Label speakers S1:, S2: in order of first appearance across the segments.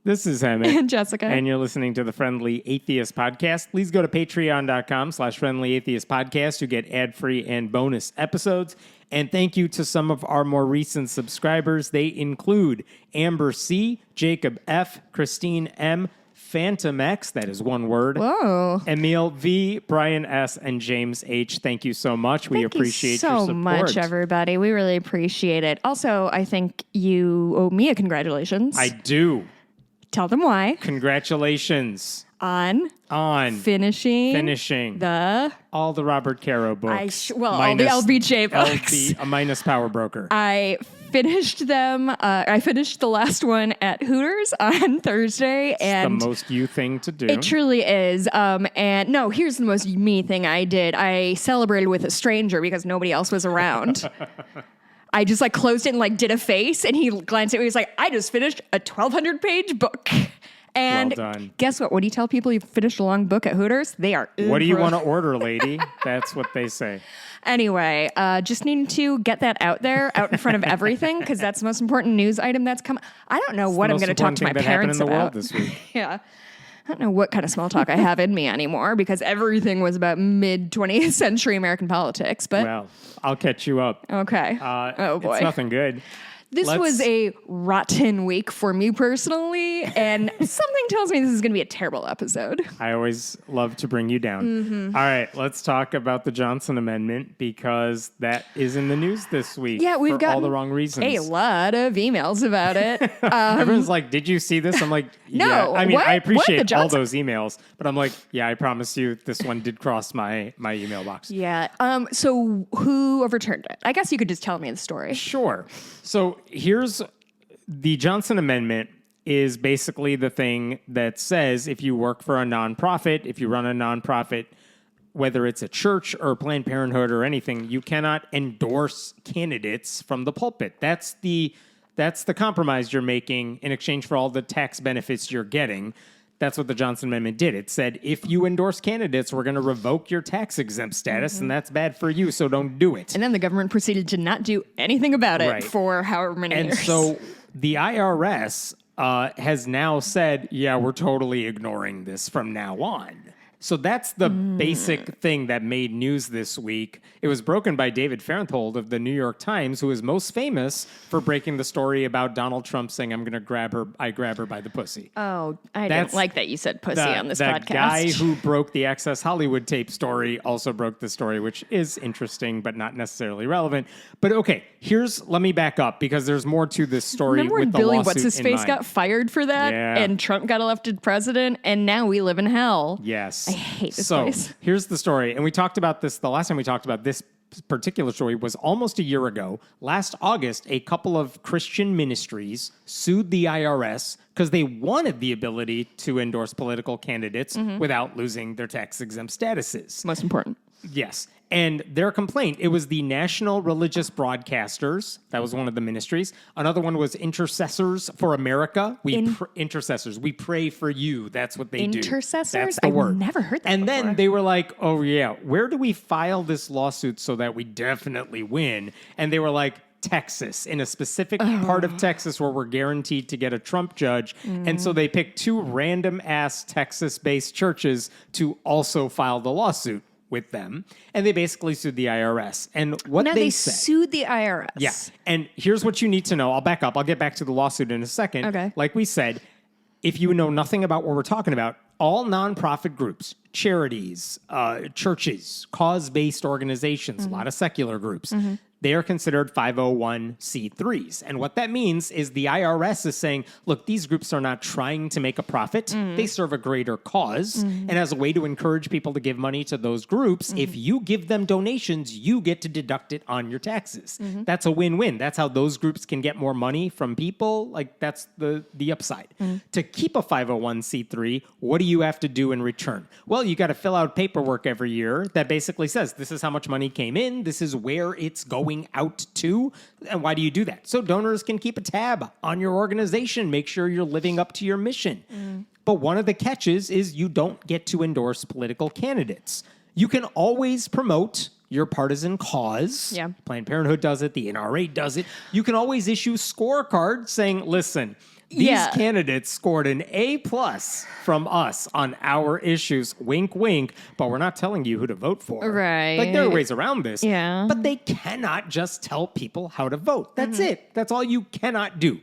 S1: This is Emmett.
S2: And Jessica.
S1: And you're listening to the Friendly Atheist Podcast. Please go to patreon.com/friendlyatheistpodcast to get ad-free and bonus episodes. And thank you to some of our more recent subscribers. They include Amber C., Jacob F., Christine M., Phantom X, that is one word.
S2: Whoa.
S1: Emil V., Brian S., and James H. Thank you so much. We appreciate your support.
S2: Thank you so much, everybody. We really appreciate it. Also, I think you owe me a congratulations.
S1: I do.
S2: Tell them why.
S1: Congratulations.
S2: On finishing
S1: all the Robert Caro books.
S2: All the LBJ books.
S1: Minus Power Broker.
S2: I finished them. I finished the last one at Hooters on Thursday. And
S1: it's the most you thing to do.
S2: It truly is. And no, here's the most me thing I did. I celebrated with a stranger because nobody else was around. I just closed it and did a face, and he glanced at me. He was like, I just finished a 1,200-page book. And
S1: well done.
S2: Guess what? When you tell people you've finished a long book at Hooters, they are
S1: what do you want to order, lady? That's what they say.
S2: Anyway, just needing to get that out there, out in front of everything, because that's the most important news item that's come. I don't know what I'm going to talk to my parents about.
S1: World this week.
S2: Yeah. I don't know what kind of small talk I have in me anymore, because everything was about mid-20th century American politics. But
S1: well, I'll catch you up.
S2: Okay. Oh, boy.
S1: It's nothing good.
S2: This was a rotten week for me personally, and something tells me this is going to be a terrible episode.
S1: I always love to bring you down. Mm-hmm. All right, let's talk about the Johnson Amendment, because that is in the news this week.
S2: Yeah, we've got
S1: all the wrong reasons.
S2: A lot of emails about it.
S1: Everyone's like, did you see this? I'm like,
S2: no.
S1: Yeah. I mean,
S2: what?
S1: I appreciate all those emails, but I'm like, yeah, I promise you this one did cross my email box.
S2: Yeah. So who overturned it? I guess you could just tell me the story.
S1: Sure. So here's the Johnson Amendment is basically the thing that says if you work for a nonprofit, if you run a nonprofit, whether it's a church or Planned Parenthood or anything, you cannot endorse candidates from the pulpit. That's the compromise you're making in exchange for all the tax benefits you're getting. That's what the Johnson Amendment did. It said, if you endorse candidates, we're going to revoke your tax-exempt status, and that's bad for you, so don't do it.
S2: And then the government proceeded to not do anything about it for however many years.
S1: And so the IRS has now said, yeah, we're totally ignoring this from now on. So that's the basic thing that made news this week. It was broken by David Fahrenthold of the New York Times, who is most famous for breaking the story about Donald Trump saying, I'm going to grab her by the pussy.
S2: Oh, I didn't like that you said pussy on this podcast.
S1: That guy who broke the Access Hollywood tape story also broke the story, which is interesting, but not necessarily relevant. But okay, let me back up, because there's more to this story.
S2: Remember when Billy What's-His-Face got fired for that?
S1: Yeah.
S2: And Trump got elected president, and now we live in hell.
S1: Yes.
S2: I hate this place.
S1: So here's the story. And we talked about this, the last time we talked about this particular story was almost a year ago. Last August, a couple of Christian ministries sued the IRS because they wanted the ability to endorse political candidates without losing their tax-exempt statuses.
S2: Most important.
S1: Yes. And their complaint, it was the National Religious Broadcasters. That was one of the ministries. Another one was Intercessors for America. Intercessors. We pray for you. That's what they do.
S2: Intercessors?
S1: That's the word.
S2: I've never heard that
S1: And
S2: before.
S1: then they were like, oh, yeah, where do we file this lawsuit so that we definitely win? And they were like, Texas, in a specific part of Texas where we're guaranteed to get a Trump judge. And so they picked two random-ass Texas-based churches to also file the lawsuit with them, and they basically sued the IRS. And what they said,
S2: sued the IRS.
S1: Yeah. And here's what you need to know. I'll back up. I'll get back to the lawsuit in a second.
S2: Okay.
S1: Like we said, if you know nothing about what we're talking about, all nonprofit groups, charities, churches, cause-based organizations, a lot of secular groups, they are considered 501c3s. And what that means is the IRS is saying, look, these groups are not trying to make a profit. They serve a greater cause. And as a way to encourage people to give money to those groups, if you give them donations, you get to deduct it on your taxes. That's a win-win. That's how those groups can get more money from people. Like, that's the upside. To keep a 501c3, what do you have to do in return? Well, you got to fill out paperwork every year that basically says, this is how much money came in, this is where it's going out to. And why do you do that? So donors can keep a tab on your organization, make sure you're living up to your mission. But one of the catches is you don't get to endorse political candidates. You can always promote your partisan cause.
S2: Yeah.
S1: Planned Parenthood does it. The NRA does it. You can always issue scorecards saying, listen, These candidates scored an A+ from us on our issues. Wink, wink. But we're not telling you who to vote for.
S2: Right.
S1: Like, there are ways around this.
S2: Yeah.
S1: But they cannot just tell people how to vote. That's it. That's all you cannot do.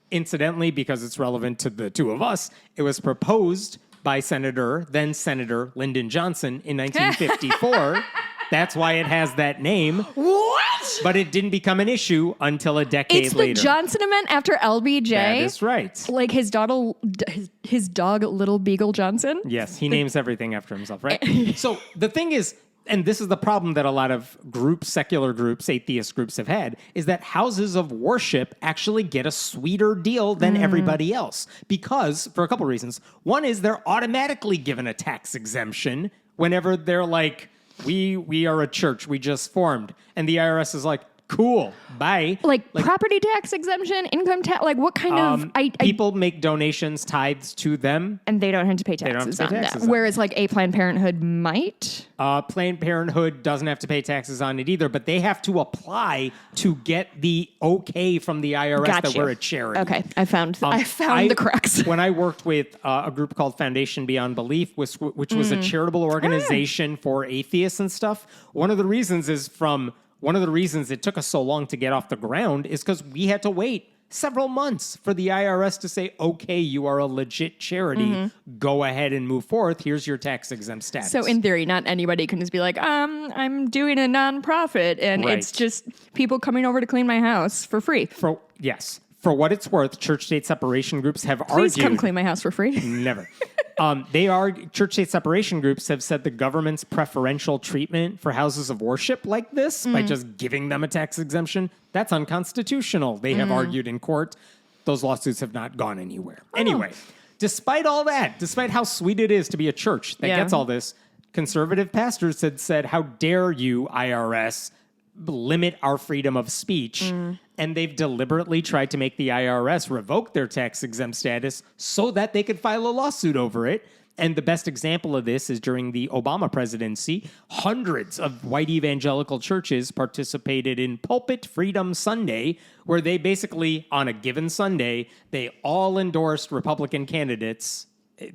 S1: Incidentally, because it's relevant to the two of us, it was proposed by then Senator Lyndon Johnson in 1954. That's why it has that name.
S2: What?
S1: But it didn't become an issue until a decade later.
S2: It's the Johnson Amendment after LBJ.
S1: That is right.
S2: Like his dog, Little Beagle Johnson.
S1: Yes, he names everything after himself, right? So the thing is, and this is the problem that a lot of groups, secular groups, atheist groups have had, is that houses of worship actually get a sweeter deal than everybody else. Because, for a couple reasons. One is they're automatically given a tax exemption whenever they're like, we are a church, we just formed. And the IRS is like, cool, bye.
S2: Like property tax exemption, income tax, like what kind of...
S1: people make donations, tithes to them.
S2: And they don't have to pay taxes on that.
S1: On
S2: Whereas like a Planned Parenthood might.
S1: Planned Parenthood doesn't have to pay taxes on it either, but they have to apply to get the okay from the IRS that we're a charity.
S2: Okay, I found the crux.
S1: When I worked with a group called Foundation Beyond Belief, which was a charitable organization for atheists and stuff, one of the reasons it took us so long to get off the ground is because we had to wait several months for the IRS to say, okay, you are a legit charity. Go ahead and move forth. Here's your tax exempt status.
S2: So in theory, not anybody can just be like, I'm doing a nonprofit and it's just people coming over to clean my house for free.
S1: Yes. For what it's worth, church-state separation groups have
S2: Please
S1: argued...
S2: come clean my house for free.
S1: Never. Church-state separation groups have said the government's preferential treatment for houses of worship like this, by just giving them a tax exemption, that's unconstitutional. They have argued in court. Those lawsuits have not gone anywhere. Anyway, despite all that, despite how sweet it is to be a church that gets all this, conservative pastors had said, how dare you, IRS, limit our freedom of speech. And they've deliberately tried to make the IRS revoke their tax-exempt status so that they could file a lawsuit over it. And the best example of this is during the Obama presidency, hundreds of white evangelical churches participated in Pulpit Freedom Sunday, where they basically, on a given Sunday, they all endorsed Republican candidates,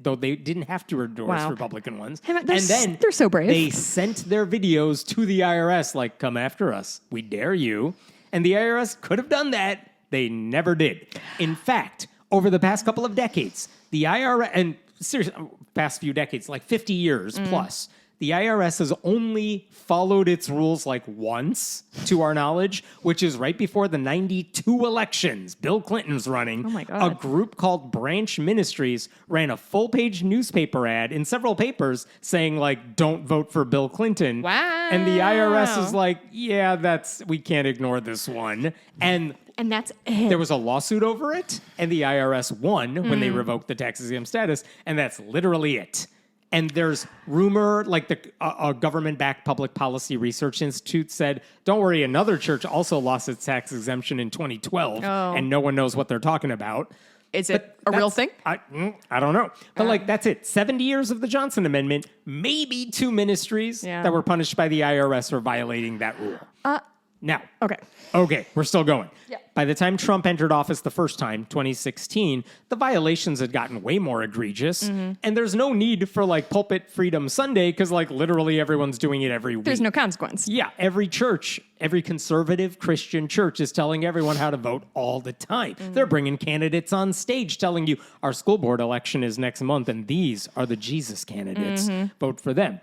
S1: though they didn't have to endorse Republican ones. And then
S2: they're so brave.
S1: They sent their videos to the IRS like, come after us. We dare you. And the IRS could have done that. They never did. In fact, over the past couple of decades, the IRS, and seriously, past few decades, like 50 years plus, the IRS has only followed its rules like once, to our knowledge, which is right before the 92 elections. Bill Clinton's running.
S2: Oh my God.
S1: A group called Branch Ministries ran a full-page newspaper ad in several papers saying, like, don't vote for Bill Clinton.
S2: Wow.
S1: And the IRS is like, yeah, we can't ignore this one. And
S2: that's it.
S1: there was a lawsuit over it, and the IRS won when they revoked the tax exempt status, and that's literally it. And there's rumor, like a government-backed public policy research institute said, don't worry, another church also lost its tax exemption in 2012, and no one knows what they're talking about.
S2: Is it a real thing?
S1: I don't know. But that's it. 70 years of the Johnson Amendment, maybe 2 ministries that were punished by the IRS for violating that rule. Now. Okay, we're still going.
S2: Yeah.
S1: By the time Trump entered office the first time, 2016, the violations had gotten way more egregious. And there's no need for Pulpit Freedom Sunday because literally everyone's doing it every week.
S2: There's no consequence.
S1: Yeah, every church, every conservative Christian church is telling everyone how to vote all the time. They're bringing candidates on stage telling you our school board election is next month and these are the Jesus candidates. Vote for them.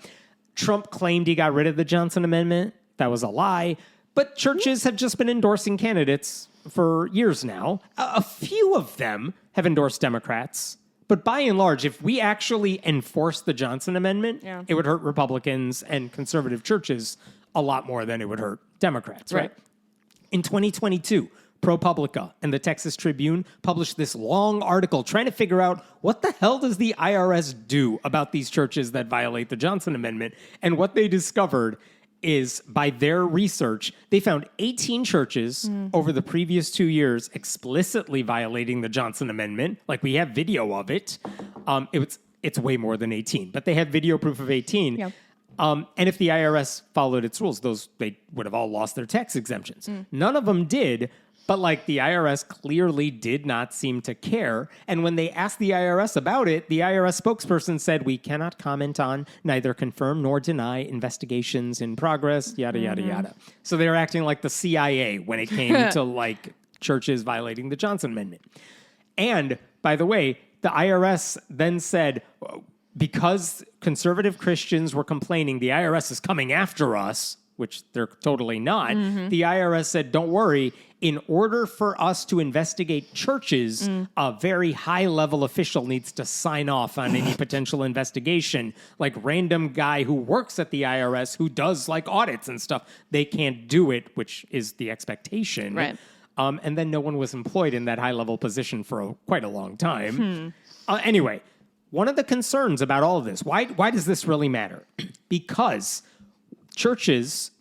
S1: Trump claimed he got rid of the Johnson Amendment. That was a lie. But churches have just been endorsing candidates for years now. A few of them have endorsed Democrats. But by and large, if we actually enforce the Johnson Amendment, it would hurt Republicans and conservative churches a lot more than it would hurt Democrats, right? In 2022, ProPublica and the Texas Tribune published this long article trying to figure out what the hell does the IRS do about these churches that violate the Johnson Amendment. And what they discovered is, by their research, they found 18 churches over the previous 2 years explicitly violating the Johnson Amendment. We have video of it. It's way more than 18, but they have video proof of 18.
S2: Yep.
S1: And if the IRS followed its rules, they would have all lost their tax exemptions. None of them did, But like the IRS clearly did not seem to care. And when they asked the IRS about it, the IRS spokesperson said, we cannot comment on, neither confirm nor deny investigations in progress, yada, yada, yada. So they were acting like the CIA when it came to like churches violating the Johnson Amendment. And by the way, the IRS then said, because conservative Christians were complaining, the IRS is coming after us, which they're totally not. The IRS said, don't worry, in order for us to investigate churches, a very high-level official needs to sign off on any potential investigation. Like random guy who works at the IRS who does like audits and stuff, they can't do it, which is the expectation.
S2: Right.
S1: And then no one was employed in that high-level position for quite a long time. Anyway, one of the concerns about all of this, why does this really matter? Because churches,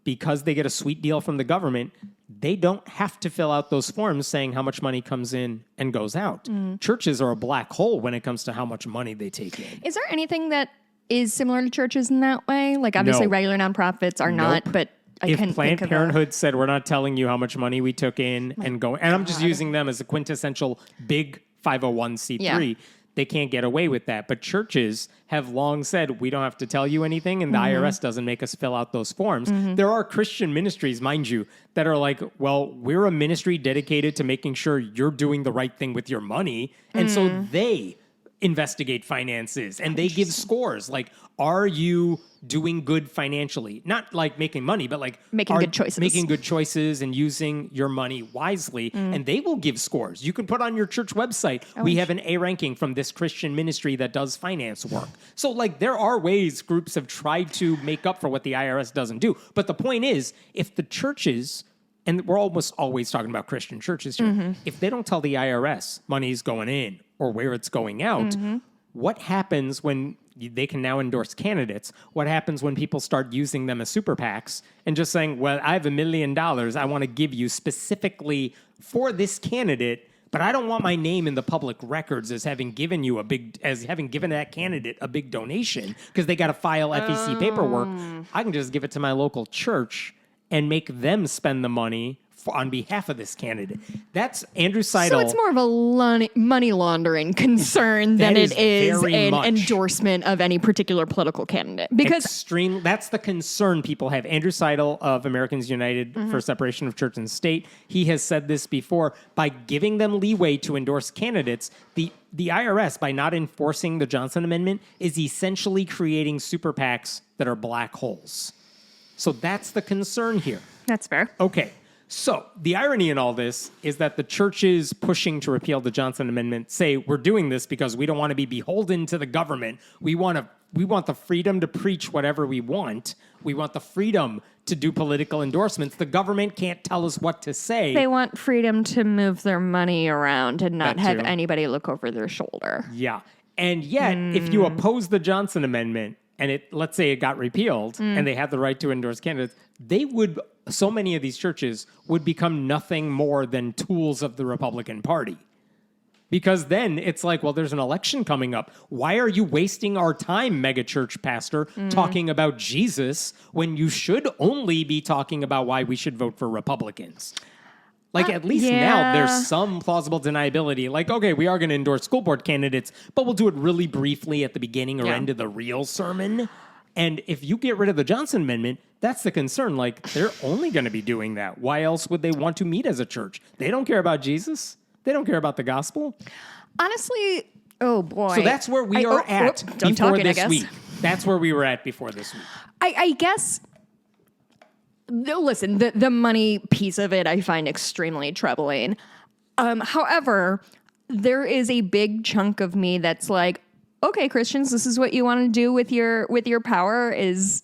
S1: because they get a sweet deal from the government, they don't have to fill out those forms saying how much money comes in and goes out. Churches are a black hole when it comes to how much money they take in.
S2: Is there anything that is similar to churches in that way? Like obviously
S1: No.
S2: regular nonprofits are not, but I
S1: If
S2: couldn't
S1: Planned
S2: think of
S1: Parenthood said, we're not telling you how much money we took in and go, and I'm just using them as a quintessential big 501c3, they can't get away with that. But churches have long said, we don't have to tell you anything, and the IRS doesn't make us fill out those forms. There are Christian ministries, mind you, that are like, well, we're a ministry dedicated to making sure you're doing the right thing with your money. And so they investigate finances and they give scores. Like, are you doing good financially? Not like making money, but like
S2: Making good choices.
S1: Making good choices and using your money wisely. And they will give scores. You can put on your church website, we have an A ranking from this Christian ministry that does finance work. So like there are ways groups have tried to make up for what the IRS doesn't do. But the point is, if the churches, and we're almost always talking about Christian churches here, if they don't tell the IRS money's going in or where it's going out, what happens when they can now endorse candidates? What happens when people start using them as super PACs and just saying, well, I have $1 million I want to give you specifically for this candidate, but I don't want my name in the public records as having given that candidate a big donation because they got to file FEC paperwork. I can just give it to my local church and make them spend the money on behalf of this candidate. That's Andrew Seidel.
S2: So it's more of a money laundering concern than it is an endorsement of any particular political candidate. Because
S1: that's the concern people have. Andrew Seidel of Americans United for Separation of Church and State, he has said this before, by giving them leeway to endorse candidates, the IRS, by not enforcing the Johnson Amendment, is essentially creating super PACs that are black holes. So that's the concern here.
S2: that's fair.
S1: Okay. So the irony in all this is that the churches pushing to repeal the Johnson Amendment say we're doing this because we don't want to be beholden to the government. We want the freedom to preach whatever we want. We want the freedom to do political endorsements. The government can't tell us what to say.
S2: They want freedom to move their money around and not
S1: That
S2: have
S1: too.
S2: anybody look over their shoulder.
S1: Yeah. And yet, if you oppose the Johnson Amendment and let's say it got repealed and they had the right to endorse candidates, so many of these churches would become nothing more than tools of the Republican Party. Because then it's like, well, there's an election coming up. Why are you wasting our time, megachurch pastor, talking about Jesus when you should only be talking about why we should vote for Republicans? Like, at least now there's some plausible deniability. Like, okay, we are going to endorse school board candidates, but we'll do it really briefly at the beginning or end of the real sermon. And if you get rid of the Johnson Amendment, that's the concern. Like, they're only going to be doing that. Why else would they want to meet as a church? They don't care about Jesus. They don't care about the gospel.
S2: Honestly, oh boy.
S1: So that's where we are at before this week. That's where we were at before this week.
S2: I guess, listen, the money piece of it I find extremely troubling. However, there is a big chunk of me that's like, okay, Christians, this is what you want to do with your power is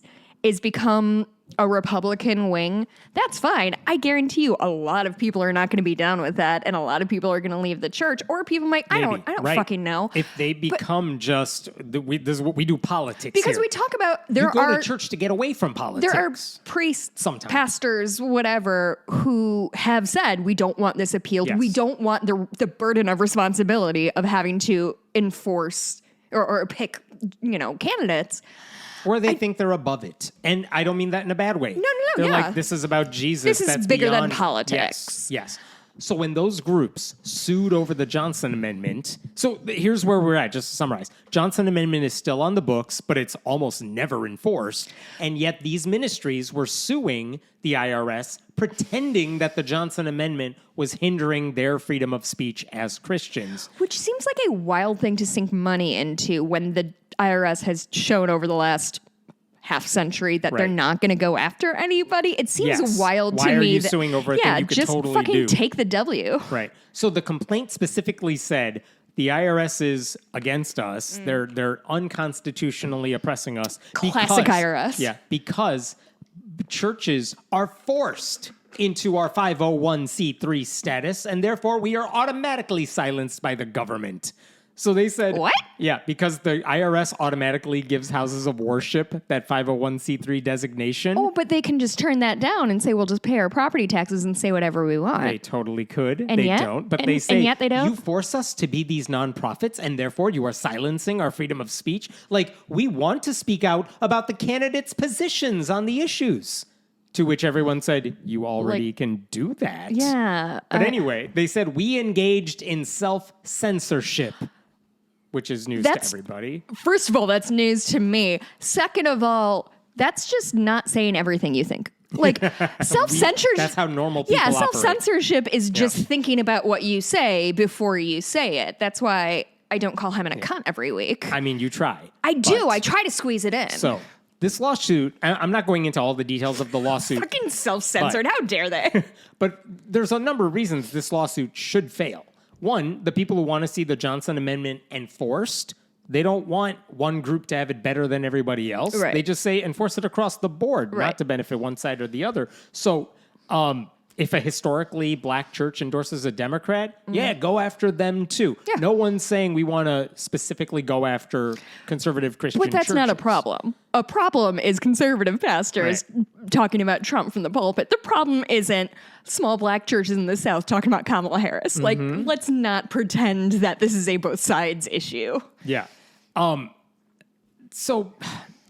S2: become a Republican wing. That's fine. I guarantee you a lot of people are not going to be down with that, and a lot of people are going to leave the church, or people might, I don't fucking know.
S1: If they become this is what we do politics
S2: because
S1: here.
S2: we talk about
S1: you go to church to get away from politics.
S2: There are priests,
S1: sometimes
S2: pastors, whatever, who have said we don't want this appealed.
S1: Yes.
S2: We don't want the burden of responsibility of having to enforce or pick, candidates.
S1: Or they think they're above it. And I don't mean that in a bad way.
S2: No,
S1: They're
S2: yeah.
S1: like, this is about Jesus.
S2: This is
S1: That's
S2: bigger
S1: beyond
S2: than politics.
S1: Yes. So when those groups sued over the Johnson Amendment, so here's where we're at, just to summarize. Johnson Amendment is still on the books, but it's almost never enforced. And yet these ministries were suing the IRS, pretending that the Johnson Amendment was hindering their freedom of speech as Christians.
S2: Which seems like a wild thing to sink money into when the IRS has shown over the last half century that they're not going to go after anybody. It seems wild to me.
S1: Why are you suing over a thing you could
S2: just
S1: totally
S2: fucking
S1: do?
S2: take the W.
S1: Right. So the complaint specifically said the IRS is against us. They're unconstitutionally oppressing us.
S2: Classic IRS.
S1: Yeah, because churches are forced into our 501c3 status, and therefore we are automatically silenced by the government. So they said...
S2: What?
S1: Yeah, because the IRS automatically gives houses of worship that 501c3 designation.
S2: Oh, but they can just turn that down and say, we'll just pay our property taxes and say whatever we want.
S1: They totally could.
S2: And
S1: they
S2: yet?
S1: don't. But
S2: And-
S1: they say,
S2: and yet they don't?
S1: you force us to be these nonprofits, and therefore you are silencing our freedom of speech. Like, we want to speak out about the candidates' positions on the issues. To which everyone said, you already can do that.
S2: Yeah.
S1: But anyway, they said, we engaged in self-censorship, which is news to everybody.
S2: First of all, that's news to me. Second of all, that's just not saying everything you think. Like, self-censorship.
S1: That's how normal people operate.
S2: Self-censorship is just thinking about what you say before you say it. That's why I don't call him a cunt every week.
S1: I mean, you try.
S2: I do. I try to squeeze it in.
S1: So, this lawsuit, I'm not going into all the details of the lawsuit.
S2: Fucking self-censored. How dare they?
S1: But there's a number of reasons this lawsuit should fail. One, the people who want to see the Johnson Amendment enforced, they don't want one group to have it better than everybody else.
S2: Right.
S1: They just say enforce it across the board, not to benefit one side or the other. So if a historically black church endorses a Democrat, go after them too.
S2: Yeah.
S1: No one's saying we want to specifically go after conservative Christian
S2: But that's not a
S1: churches.
S2: problem. A problem is conservative pastors talking about Trump from the pulpit. The problem isn't small black churches in the South talking about Kamala Harris. Like, let's not pretend that this is a both sides issue.
S1: Yeah. So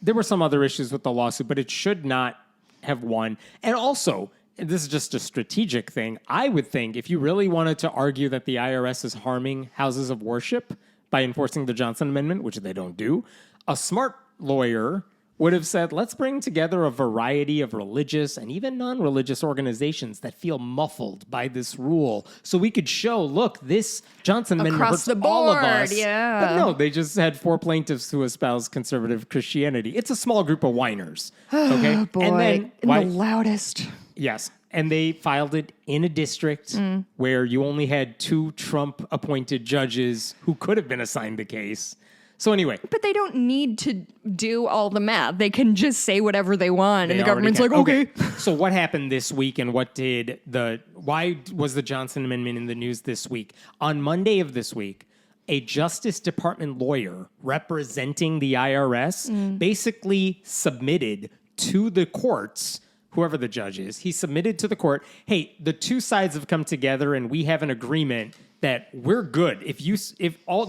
S1: there were some other issues with the lawsuit, but it should not have won. And also, and this is just a strategic thing, I would think if you really wanted to argue that the IRS is harming houses of worship by enforcing the Johnson Amendment, which they don't do, a smart lawyer would have said, let's bring together a variety of religious and even non-religious organizations that feel muffled by this rule. So we could show, look, this Johnson Amendment
S2: Across
S1: hurts
S2: the board,
S1: all of us.
S2: yeah.
S1: But no, they just had 4 plaintiffs who espouse conservative Christianity. It's a small group of whiners. Okay?
S2: Oh, boy.
S1: And then,
S2: the loudest.
S1: yes. And they filed it in a district where you only had 2 Trump-appointed judges who could have been assigned the case. So anyway.
S2: But they don't need to do all the math. They can just say whatever they want, and the
S1: They already
S2: government's
S1: can.
S2: like, okay.
S1: So what happened this week, and why was the Johnson Amendment in the news this week? On Monday of this week, a Justice Department lawyer representing the IRS basically submitted to the courts, whoever the judge is, he submitted to the court, hey, the 2 sides have come together and we have an agreement that we're good.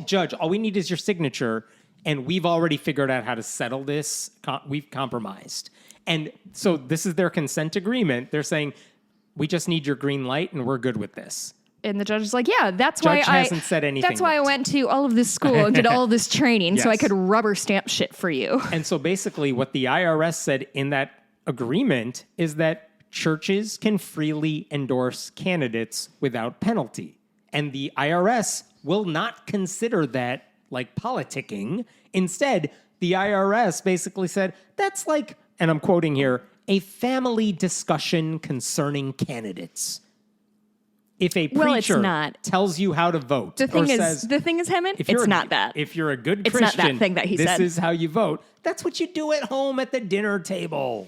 S1: Judge, all we need is your signature, and we've already figured out how to settle this. We've compromised. And so this is their consent agreement. They're saying, we just need your green light and we're good with this.
S2: And the judge is like, yeah, that's
S1: Judge
S2: why
S1: hasn't said anything
S2: That's why I
S1: yet.
S2: went to all of this school and did all of this training so I
S1: Yes.
S2: could rubber stamp shit for you.
S1: And so basically what the IRS said in that agreement is that churches can freely endorse candidates without penalty. And the IRS will not consider that like politicking. Instead, the IRS basically said, that's like, and I'm quoting here, a family discussion concerning candidates. If a
S2: Well, it's
S1: preacher
S2: not.
S1: tells you how to vote,
S2: The thing
S1: or
S2: is,
S1: says,
S2: Hemant,
S1: if you're
S2: it's
S1: a-
S2: not that.
S1: If you're a good
S2: It's not
S1: Christian,
S2: that thing that he
S1: this
S2: said.
S1: is how you vote. That's what you do at home at the dinner table.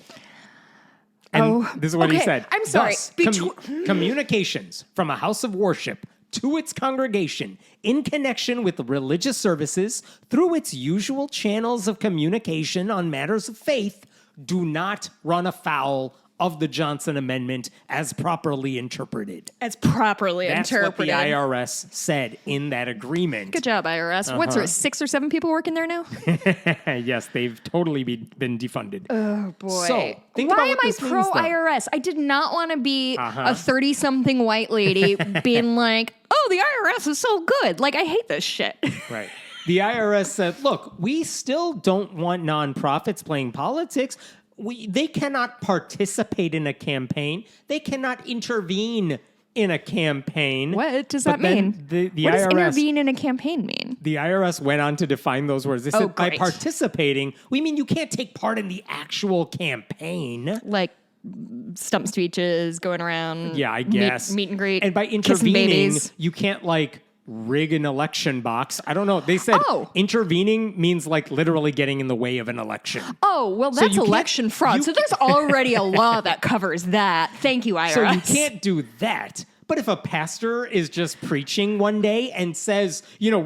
S1: And this is what he
S2: okay,
S1: said.
S2: I'm sorry.
S1: Thus, communications from a house of worship to its congregation in connection with religious services through its usual channels of communication on matters of faith do not run afoul of the Johnson Amendment as properly interpreted.
S2: As properly
S1: That's
S2: interpreted.
S1: what the IRS said in that agreement.
S2: Good job, IRS. What's there, 6 or 7 people working there now?
S1: Yes, they've totally been defunded.
S2: Oh, boy.
S1: So, think
S2: Why
S1: about
S2: am
S1: what
S2: I
S1: this means, though.
S2: pro-IRS? I did not want to be a 30-something white lady being like, oh, the IRS is so good. Like, I hate this shit.
S1: Right. The IRS said, look, we still don't want nonprofits playing politics. They cannot participate in a campaign. They cannot intervene in a campaign.
S2: What does
S1: But
S2: that mean?
S1: then the
S2: What does
S1: IRS,
S2: intervene in a campaign mean?
S1: The IRS went on to define those words. They said, by
S2: great.
S1: participating, we mean you can't take part in the actual campaign.
S2: Like stump speeches going around.
S1: Yeah, I guess.
S2: Meet and greet.
S1: And by
S2: kissing
S1: intervening,
S2: babies.
S1: you can't like rig an election box. I don't know. They said intervening means like literally getting in the way of an election.
S2: Oh, well,
S1: So
S2: that's
S1: you can't-
S2: election fraud.
S1: you
S2: So there's already a law that covers that. Thank you, IRS.
S1: So you can't do that. But if a pastor is just preaching one day and says, you know,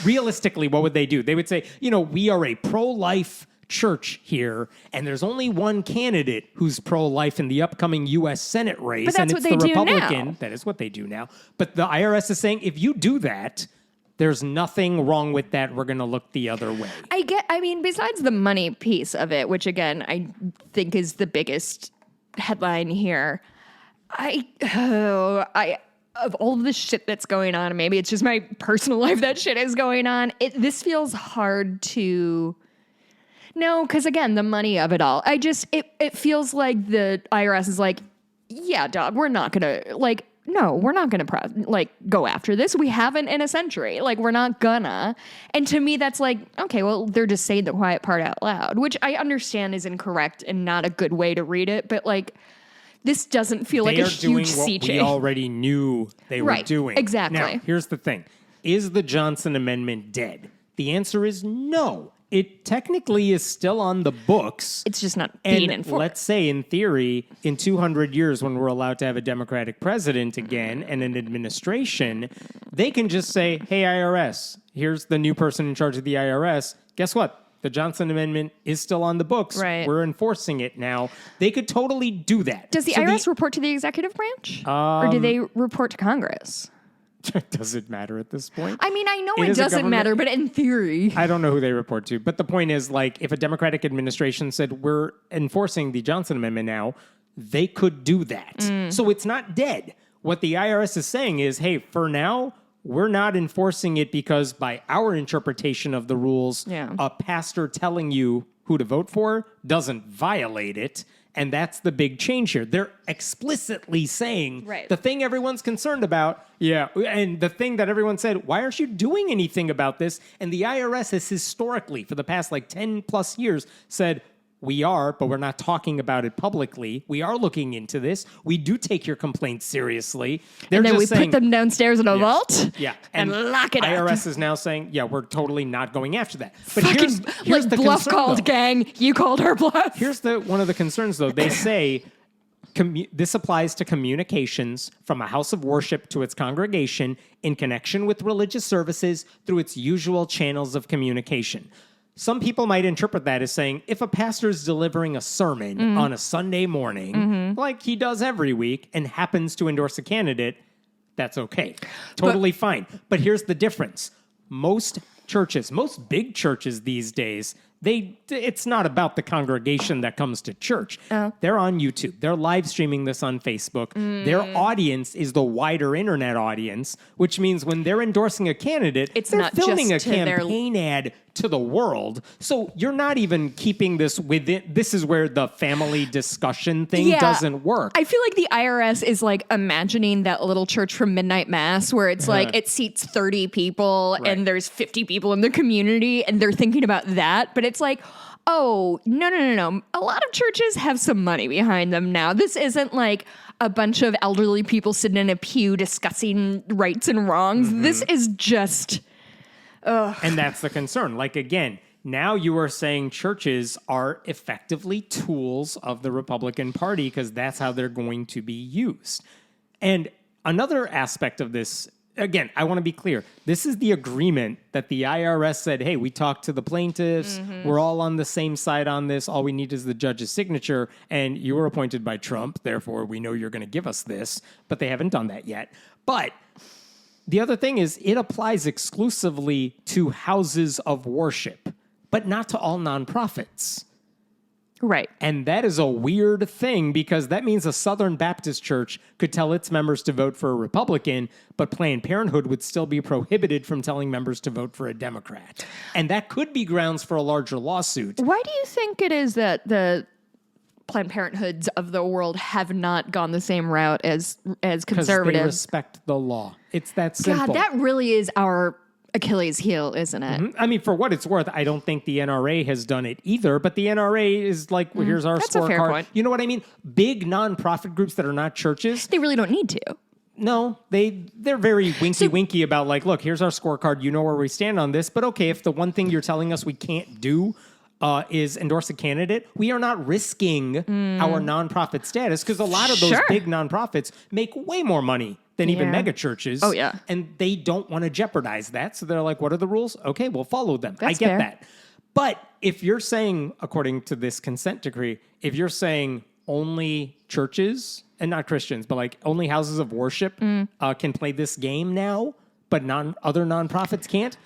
S1: realistically, what would they do? They would say, you know, we are a pro-life church here, and there's only one candidate who's pro-life in the upcoming U.S. Senate race,
S2: But that's
S1: and
S2: what
S1: it's
S2: they
S1: the
S2: do
S1: Republican.
S2: now.
S1: That is what they do now. But the IRS is saying, if you do that, there's nothing wrong with that. We're going to look the other way.
S2: I mean, besides the money piece of it, which again, I think is the biggest headline here, of all the shit that's going on, maybe it's just my personal life that shit is going on. This feels hard to. No, because again, the money of it all. It feels like the IRS is like, yeah, dog, we're not gonna we're not gonna go after this. We haven't in a century. Like, we're not gonna. And to me, that's like, okay, well, they're just saying the quiet part out loud, which I understand is incorrect and not a good way to read it. But like, this doesn't feel like a huge sea
S1: what we
S2: change.
S1: already knew they were doing.
S2: Exactly.
S1: Now, here's the thing. Is the Johnson Amendment dead? The answer is no. It technically is still on the books.
S2: It's just not being
S1: and
S2: enforced.
S1: let's say, in theory, in 200 years, when we're allowed to have a Democratic president again and an administration, they can just say, hey, IRS, here's the new person in charge of the IRS. Guess what? The Johnson Amendment is still on the books.
S2: Right.
S1: We're enforcing it now. They could totally do that.
S2: Does the
S1: So
S2: IRS report to the executive branch? Or do they report to Congress?
S1: Does it matter at this point?
S2: I mean, I know
S1: It
S2: it
S1: is a
S2: doesn't
S1: government-
S2: matter, but in theory.
S1: I don't know who they report to, but the point is, like, if a Democratic administration said we're enforcing the Johnson Amendment now, they could do that. So it's not dead. What the IRS is saying is, hey, for now, we're not enforcing it because by our interpretation of the rules, a pastor telling you who to vote for doesn't violate it. And that's the big change here. They're explicitly saying the thing everyone's concerned about. Yeah. And the thing that everyone said, why aren't you doing anything about this? And the IRS has historically, for the past like 10 plus years, said, we are, but we're not talking about it publicly. We are looking into this. We do take your complaints seriously. They're
S2: And then
S1: just
S2: we
S1: saying,
S2: put them downstairs in a vault.
S1: yeah,
S2: and lock it up.
S1: IRS is now saying, yeah, we're totally not going after that. But
S2: Fucking,
S1: here's the
S2: bluff
S1: concern,
S2: called,
S1: though.
S2: gang. You called her bluff.
S1: Here's one of the concerns, though. They say this applies to communications from a house of worship to its congregation in connection with religious services through its usual channels of communication. Some people might interpret that as saying, if a pastor is delivering a sermon on a Sunday morning, like he does every week, and happens to endorse a candidate, that's okay. Totally fine. But here's the difference. Most churches, most big churches these days, it's not about the congregation that comes to church. They're on YouTube. They're live streaming this on Facebook. Their audience is the wider internet audience, which means when they're endorsing a candidate,
S2: It's
S1: they're
S2: not
S1: filming
S2: just
S1: a
S2: to their-
S1: campaign ad to the world. So you're not even keeping this within. This is where the family discussion thing doesn't work.
S2: I feel like the IRS is like imagining that little church from Midnight Mass where it's like it seats 30 people and there's 50 people in the community and they're thinking about that. But it's like, oh, no. A lot of churches have some money behind them now. This isn't like a bunch of elderly people sitting in a pew discussing rights and wrongs. This is just...
S1: And that's the concern. Like, again, now you are saying churches are effectively tools of the Republican Party because that's how they're going to be used. And another aspect of this again, I want to be clear. This is the agreement that the IRS said, hey, we talked to the plaintiffs. We're all on the same side on this. All we need is the judge's signature. And you were appointed by Trump. Therefore, we know you're going to give us this. But they haven't done that yet. But the other thing is it applies exclusively to houses of worship, but not to all nonprofits.
S2: Right.
S1: And that is a weird thing because that means a Southern Baptist church could tell its members to vote for a Republican, but Planned Parenthood would still be prohibited from telling members to vote for a Democrat. And that could be grounds for a larger lawsuit.
S2: Why do you think it is that the Planned Parenthoods of the world have not gone the same route as
S1: Because
S2: conservatives?
S1: they respect the law. It's that simple.
S2: God, that really is our Achilles heel, isn't it?
S1: I mean, for what it's worth, I don't think the NRA has done it either, but the NRA is like, well, here's our
S2: That's a fair
S1: scorecard.
S2: point.
S1: You know what I mean? Big nonprofit groups that are not churches,
S2: They really don't need to.
S1: no, they're very winky about like, look, here's our scorecard. You know where we stand on this. But okay, if the one thing you're telling us we can't do is endorse a candidate, we are not risking our nonprofit status because a lot of those
S2: Sure.
S1: big nonprofits make way more money than even
S2: Yeah.
S1: mega churches.
S2: Oh, yeah.
S1: And they don't want to jeopardize that. So they're like, what are the rules? Okay, we'll follow them. I
S2: That's
S1: get
S2: fair.
S1: that. But if you're saying, according to this consent decree, if you're saying only churches and not Christians, but like only houses of worship can play this game now, but other nonprofits can't,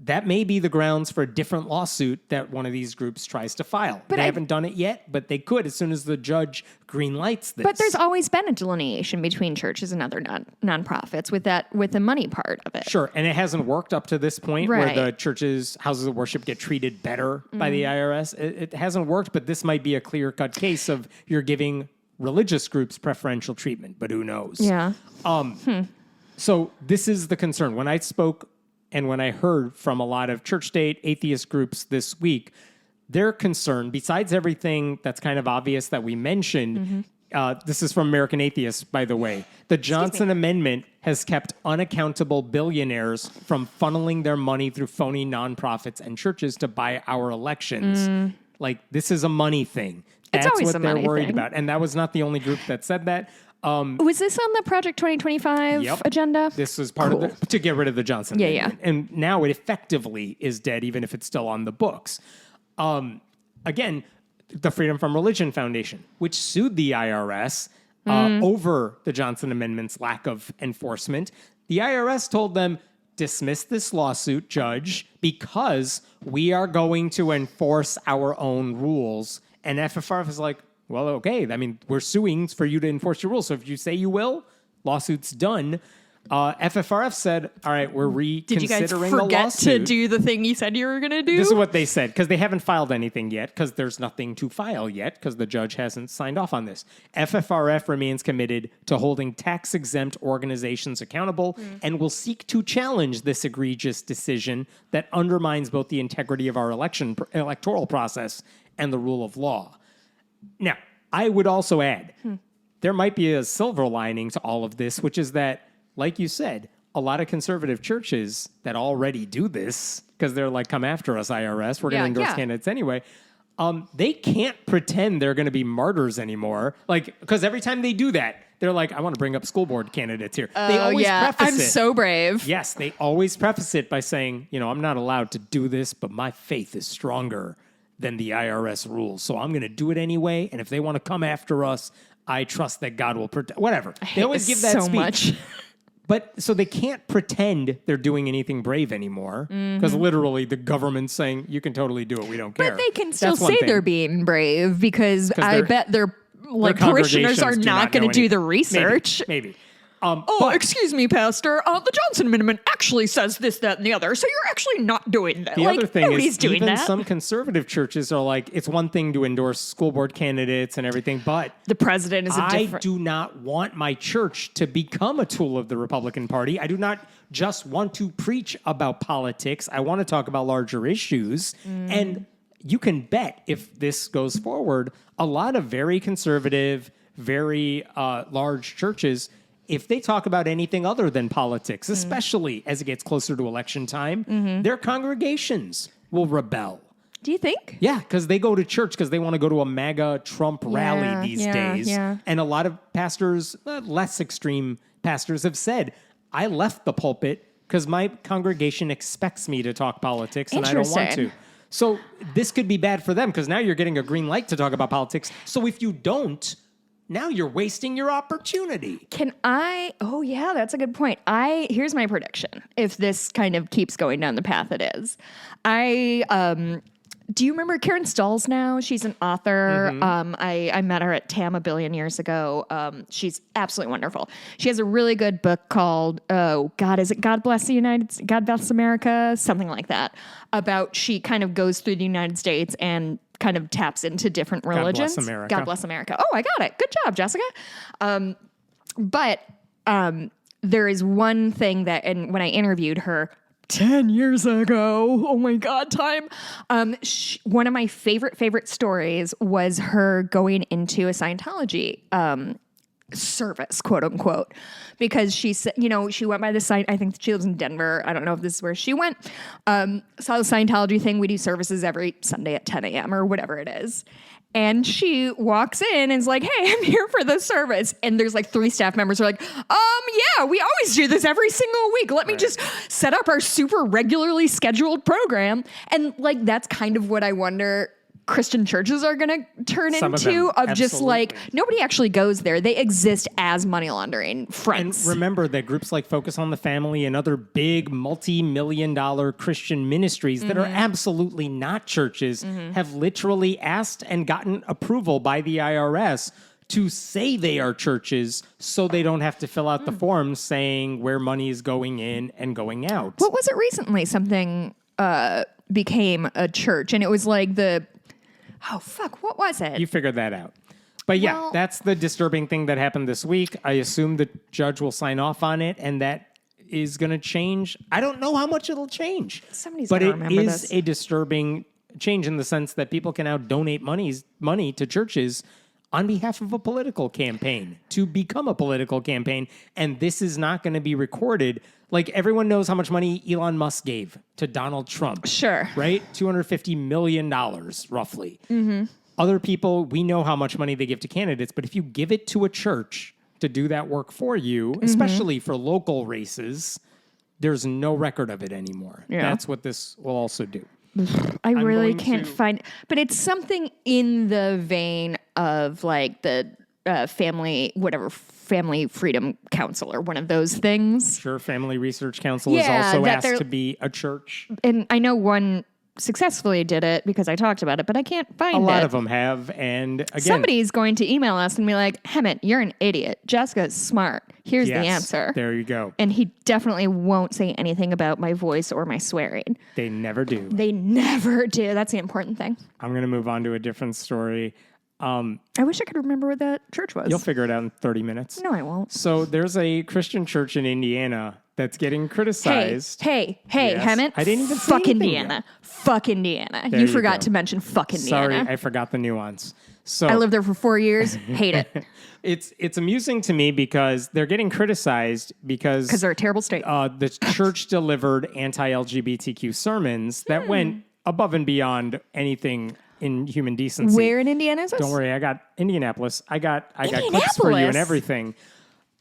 S1: that may be the grounds for a different lawsuit that one of these groups tries to file.
S2: But
S1: they
S2: I-
S1: haven't done it yet, but they could as soon as the judge green lights this.
S2: But there's always been a delineation between churches and other nonprofits with the money part of it.
S1: Sure, and it hasn't worked up to this point where
S2: Right.
S1: the churches, houses of worship get treated better by the IRS. It hasn't worked, but this might be a clear-cut case of you're giving religious groups preferential treatment, but who knows?
S2: Yeah.
S1: So this is the concern. When I spoke and when I heard from a lot of church state atheist groups this week, their concern, besides everything that's kind of obvious that we mentioned, this is from American Atheists, by the way. The Johnson Amendment has kept unaccountable billionaires from funneling their money through phony nonprofits and churches to buy our elections. Like, this is a money thing. That's
S2: always
S1: what
S2: a
S1: they're
S2: money
S1: worried
S2: thing.
S1: about. And that was not the only group that said that.
S2: Was this on the Project 2025
S1: Yep.
S2: agenda?
S1: This was part of to get rid of the Johnson
S2: Yeah,
S1: Amendment. And now it effectively is dead, even if it's still on the books. Again, the Freedom from Religion Foundation, which sued the IRS over the Johnson Amendment's lack of enforcement. The IRS told them, dismiss this lawsuit, judge, because we are going to enforce our own rules. And FFRF is like, well, okay. I mean, we're suing for you to enforce your rules. So if you say you will, lawsuit's done. FFRF said, all right, we're
S2: Did you guys
S1: reconsidering the
S2: forget
S1: lawsuit.
S2: to do the thing you said you were going to do?
S1: This is what they said, because they haven't filed anything yet, because there's nothing to file yet, because the judge hasn't signed off on this. FFRF remains committed to holding tax-exempt organizations accountable and will seek to challenge this egregious decision that undermines both the integrity of our electoral process and the rule of law. Now, I would also add, there might be a silver lining to all of this, which is that, like you said, a lot of conservative churches that already do this, because they're like, come after us, IRS, we're going to endorse candidates anyway, they can't pretend they're going to be martyrs anymore. Like, because every time they do that, they're like, I want to bring up school board candidates here. They always preface
S2: I'm
S1: it.
S2: so brave.
S1: Yes, they always preface it by saying, you know, I'm not allowed to do this, but my faith is stronger than the IRS rules. So I'm going to do it anyway. And if they want to come after us, I trust that God will protect. Whatever. They always give that
S2: so
S1: speech.
S2: much.
S1: But so they can't pretend they're doing anything brave anymore because literally the government's saying you can totally do it. We don't care.
S2: But they can still
S1: That's one
S2: say
S1: thing.
S2: they're being brave because I
S1: they're-
S2: bet their like parishioners are
S1: congregations do
S2: not going
S1: know
S2: to do the
S1: anything.
S2: research.
S1: Maybe.
S2: Oh, excuse me, Pastor. The Johnson Amendment actually says this, that, and the other. So you're actually not doing that.
S1: The other thing
S2: nobody's
S1: is,
S2: doing
S1: even
S2: that.
S1: some conservative churches are like, it's one thing to endorse school board candidates and everything, but
S2: The president is a
S1: I
S2: different.
S1: do not want my church to become a tool of the Republican Party. I do not just want to preach about politics. I want to talk about larger issues. And you can bet if this goes forward, a lot of very conservative, very large churches, if they talk about anything other than politics, especially as it gets closer to election time, their congregations will rebel.
S2: Do you think?
S1: Yeah, because they go to church because they want to go to a MAGA Trump rally these days.
S2: Yeah.
S1: And a lot of pastors, less extreme pastors, have said, I left the pulpit because my congregation expects me to talk politics and I don't want to. So this could be bad for them because now you're getting a green light to talk about politics. So if you don't, now you're wasting your opportunity.
S2: Oh yeah, that's a good point. Here's my prediction. If this kind of keeps going down the path it is, do you remember Karen Stolz now? She's an author. I met her at TAM a billion years ago. She's absolutely wonderful. She has a really good book called, is it God Bless America? Something like that. She kind of goes through the United States and kind of taps into different religions.
S1: God Bless America.
S2: God Bless America. Oh, I got it. Good job, Jessica. But there is one thing that, and when I interviewed her 10 years ago, oh my God, time. One of my favorite stories was her going into a Scientology service, quote unquote, because she said, she went by the site. I think she lives in Denver. I don't know if this is where she went. Saw the Scientology thing. We do services every Sunday at 10 a.m. or whatever it is. And she walks in and is like, hey, I'm here for the service. And there's like 3 staff members who are like, yeah, we always do this every single week. Let me just set up our super regularly scheduled program. And like, that's kind of what I wonder Christian churches are going to turn into, of just like, nobody actually goes there. They exist as money laundering fronts.
S1: And remember that groups like Focus on the Family and other big multi-million-dollar Christian ministries that are absolutely not churches have literally asked and gotten approval by the IRS to say they are churches so they don't have to fill out the forms saying where money is going in and going out.
S2: What was it recently? Something became a church, and it was like what was it?
S1: You figured that out. But yeah, that's the disturbing thing that happened this week. I assume the judge will sign off on it, and that is going to change. I don't know how much it'll change.
S2: But it is
S1: a disturbing change in the sense that people can now donate money to churches on behalf of a political campaign to become a political campaign. And this is not going to be recorded. Like, everyone knows how much money Elon Musk gave to Donald Trump.
S2: Sure.
S1: Right? $250 million, roughly. Other people, we know how much money they give to candidates, but if you give it to a church to do that work for you, especially for local races, there's no record of it anymore. Yeah. That's what this will also do.
S2: I really can't find, but it's something in the vein of like the family freedom council or one of those things.
S1: Sure. Family Research Council is also asked to be a church.
S2: And I know one successfully did it because I talked about it, but I can't find it.
S1: A lot of them have. And again,
S2: somebody's going to email us and be like, Hemmett, you're an idiot. Jessica's smart. Here's the answer.
S1: There you go.
S2: And he definitely won't say anything about my voice or my swearing.
S1: They never do.
S2: They never do. That's the important thing.
S1: I'm going to move on to a different story.
S2: I wish I could remember what that church was.
S1: You'll figure it out in 30 minutes.
S2: No, I won't.
S1: So there's a Christian church in Indiana that's getting criticized.
S2: Hey, Hemmett.
S1: I didn't even say
S2: fuck
S1: anything
S2: Indiana.
S1: yet.
S2: Fuck Indiana. You forgot to mention fuck Indiana.
S1: Sorry, I forgot the nuance. So
S2: I lived there for 4 years. Hate it.
S1: It's amusing to me because they're getting criticized because
S2: they're a terrible state.
S1: The church delivered anti-LGBTQ sermons that went above and beyond anything in human decency.
S2: Where in Indiana is this?
S1: Don't worry, I got Indianapolis. I got clips for you and everything.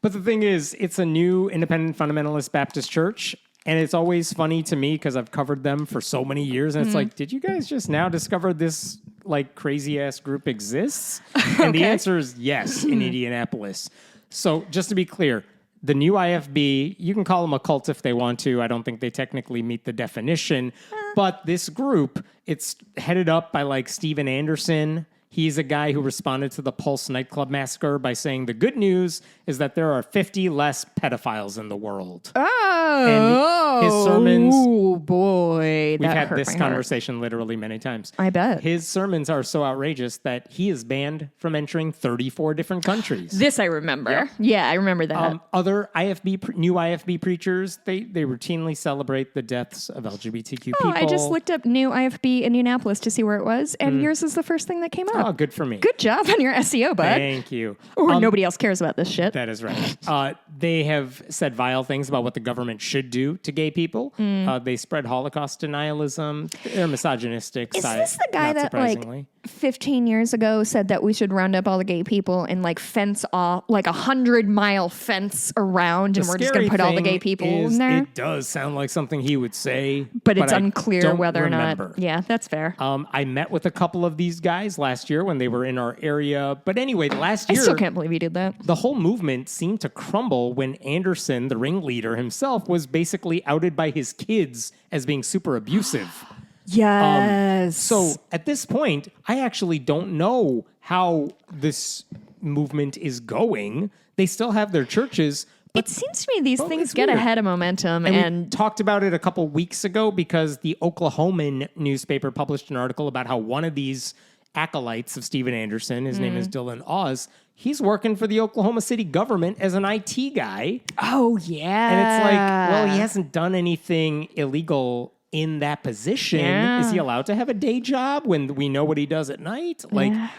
S1: But the thing is, it's a new independent fundamentalist Baptist church, and it's always funny to me because I've covered them for so many years, and it's like, did you guys just now discover this like crazy ass group exists? And the answer is yes in Indianapolis. So just to be clear, the new IFB, you can call them a cult if they want to. I don't think they technically meet the definition. But this group, it's headed up by like Steven Anderson. He's a guy who responded to the Pulse nightclub massacre by saying the good news is that there are 50 less pedophiles in the world.
S2: Oh,
S1: and his sermons.
S2: Oh boy,
S1: we've had this conversation literally many times.
S2: I bet
S1: his sermons are so outrageous that he is banned from entering 34 different countries.
S2: This I remember. Yep. Yeah, I remember that.
S1: Other new IFB preachers, they routinely celebrate the deaths of LGBTQ people.
S2: I just looked up new IFB Indianapolis to see where it was, and yours is the first thing that came up.
S1: Oh, good for me.
S2: Good job on your SEO, bud.
S1: Thank you.
S2: Or nobody else cares about this shit.
S1: That is right. They have said vile things about what the government should do to gay people. They spread Holocaust denialism. They're misogynistic.
S2: Is this the guy that, like, 15 years ago said that we should round up all the gay people and, like, fence off, like, 100-mile fence around, and we're just going to put all the gay people in there?
S1: It does sound like something he would say.
S2: But it's unclear whether or
S1: remember.
S2: not. Yeah, that's fair.
S1: I met with a couple of these guys last year when they were in our area. But anyway, last year...
S2: I still can't believe he did that.
S1: The whole movement seemed to crumble when Anderson, the ringleader himself, was basically outed by his kids as being super abusive.
S2: Yes.
S1: So at this point, I actually don't know how this movement is going. They still have their churches.
S2: It seems to me these things get ahead of momentum.
S1: And we talked about it a couple weeks ago because the Oklahoman newspaper published an article about how one of these acolytes of Steven Anderson, his name is Dylan Oz, he's working for the Oklahoma City government as an IT guy.
S2: Oh, yeah.
S1: And it's like, well, he hasn't done anything illegal in that position.
S2: Yeah.
S1: Is he allowed to have a day job when we know what he does at night?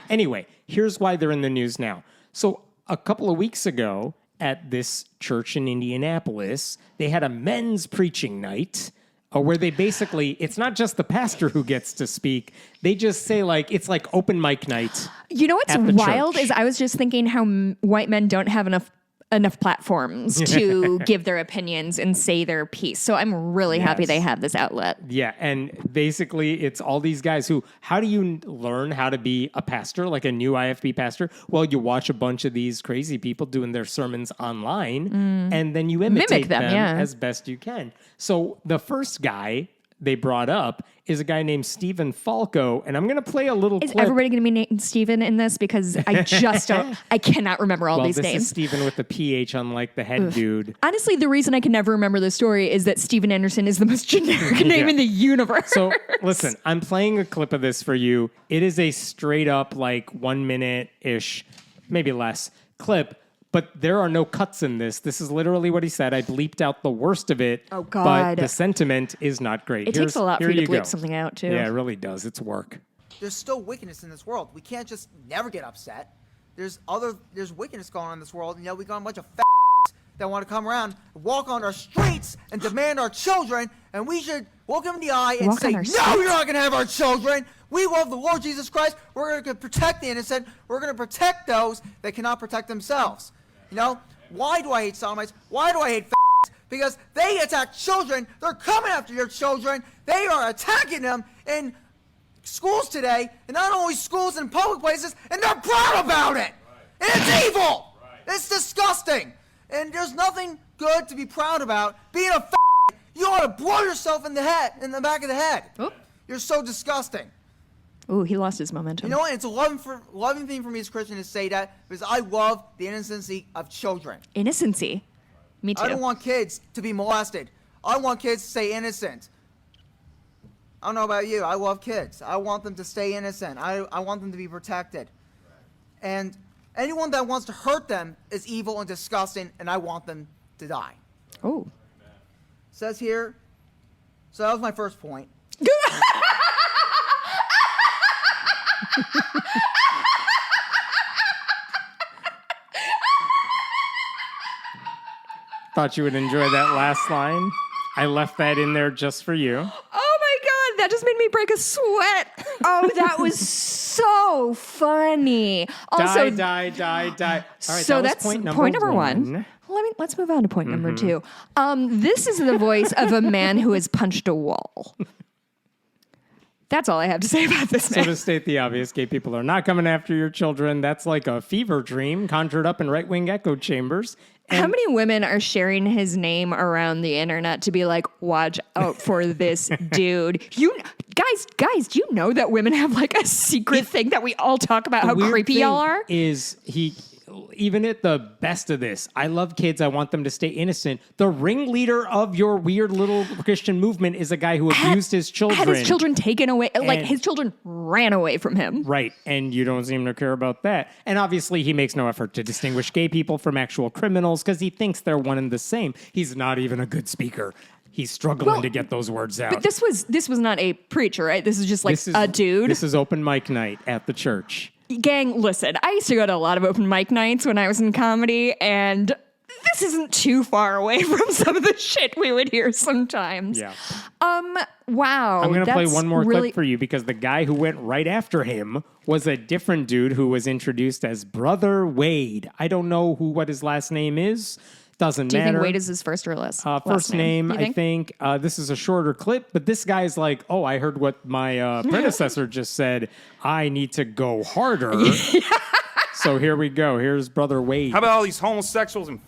S1: Anyway, here's why they're in the news now. So a couple of weeks ago at this church in Indianapolis, they had a men's preaching night where they basically, it's not just the pastor who gets to speak. They just say, like, it's like open mic night.
S2: You know what's wild
S1: church.
S2: is I was just thinking how white men don't have enough platforms to give their opinions and say their piece. So I'm really happy they have this outlet.
S1: Yeah, and basically it's all these guys who, how do you learn how to be a pastor, like a new IFB pastor? Well, you watch a bunch of these crazy people doing their sermons online, and then you imitate them as best you can. So the first guy they brought up is a guy named Stephen Falco, and I'm going to play a little clip.
S2: Is everybody going to be named Stephen in this? Because I just don't, I cannot remember all these names.
S1: Well, this is Stephen with the PH, unlike the head dude.
S2: Honestly, the reason I can never remember this story is that Steven Anderson is the most generic name in the universe.
S1: So, listen, I'm playing a clip of this for you. It is a straight up, like, 1 minute-ish, maybe less, clip. But there are no cuts in this. This is literally what he said. I bleeped out the worst of it.
S2: Oh, God.
S1: But the sentiment is not great.
S2: It takes a lot for you to bleep something out, too.
S1: Yeah, it really does. It's work.
S3: There's still wickedness in this world. We can't just never get upset. There's wickedness going on in this world. You know, we got a bunch of that want to come around, walk on our streets, and demand our children, and we should look them in the eye and say, no, you're not going to have our children. We love the Lord Jesus Christ. We're going to protect the innocent. We're going to protect those that cannot protect themselves. You know, why do I hate sodomites? Why do I hate Because they attack children. They're coming after your children. They are attacking them in schools today, and not only schools and public places, and they're proud about it. And it's evil. It's disgusting. And there's nothing good to be proud about. Being a you ought to blow yourself in the back of the head.
S2: Oop.
S3: You're so disgusting.
S2: Ooh, he lost his momentum.
S3: You know what? It's a loving thing for me as a Christian to say that because I love the innocency of children.
S2: Innocency? Me too.
S3: I don't want kids to be molested. I want kids to stay innocent. I don't know about you. I love kids. I want them to stay innocent. I want them to be protected. And anyone that wants to hurt them is evil and disgusting, and I want them to die.
S2: Oh.
S3: Says here, so that was my first point.
S1: Thought you would enjoy that last line. I left that in there just for you.
S2: Oh my God, that just made me break a sweat. Oh, that was so funny. Also,
S1: Die. All right,
S2: so
S1: that was
S2: that's point number one. Let's move on to point number two. This is the voice of a man who has punched a wall. That's all I have to say about this man.
S1: So to state the obvious, gay people are not coming after your children. That's like a fever dream conjured up in right-wing echo chambers. And
S2: how many women are sharing his name around the internet to be like, watch out for this dude? Guys, do you know that women have like a secret thing that we all talk about how creepy y'all are?
S1: Is he... Even at the best of this, I love kids. I want them to stay innocent. The ringleader of your weird little Christian movement is a guy who abused his children.
S2: Had his children taken away. Like, his children ran away from him.
S1: Right. And you don't seem to care about that. And obviously, he makes no effort to distinguish gay people from actual criminals because he thinks they're one and the same. He's not even a good speaker. He's struggling to get those words out.
S2: But this was not a preacher, right? This is just like a dude.
S1: This is open mic night at the church.
S2: Gang, listen, I used to go to a lot of open mic nights when I was in comedy, and this isn't too far away from some of the shit we would hear sometimes.
S1: Yeah.
S2: Wow.
S1: I'm going to play
S2: that's
S1: one more
S2: really
S1: clip for you because the guy who went right after him was a different dude who was introduced as Brother Wade. I don't know what his last name is. Doesn't
S2: Do you
S1: matter.
S2: think Wade is his first or last?
S1: First name,
S2: you
S1: I think. This is a shorter clip, but this guy's like, oh, I heard what my predecessor just said. I need to go harder. So here we go. Here's Brother Wade.
S4: How about all these homosexuals and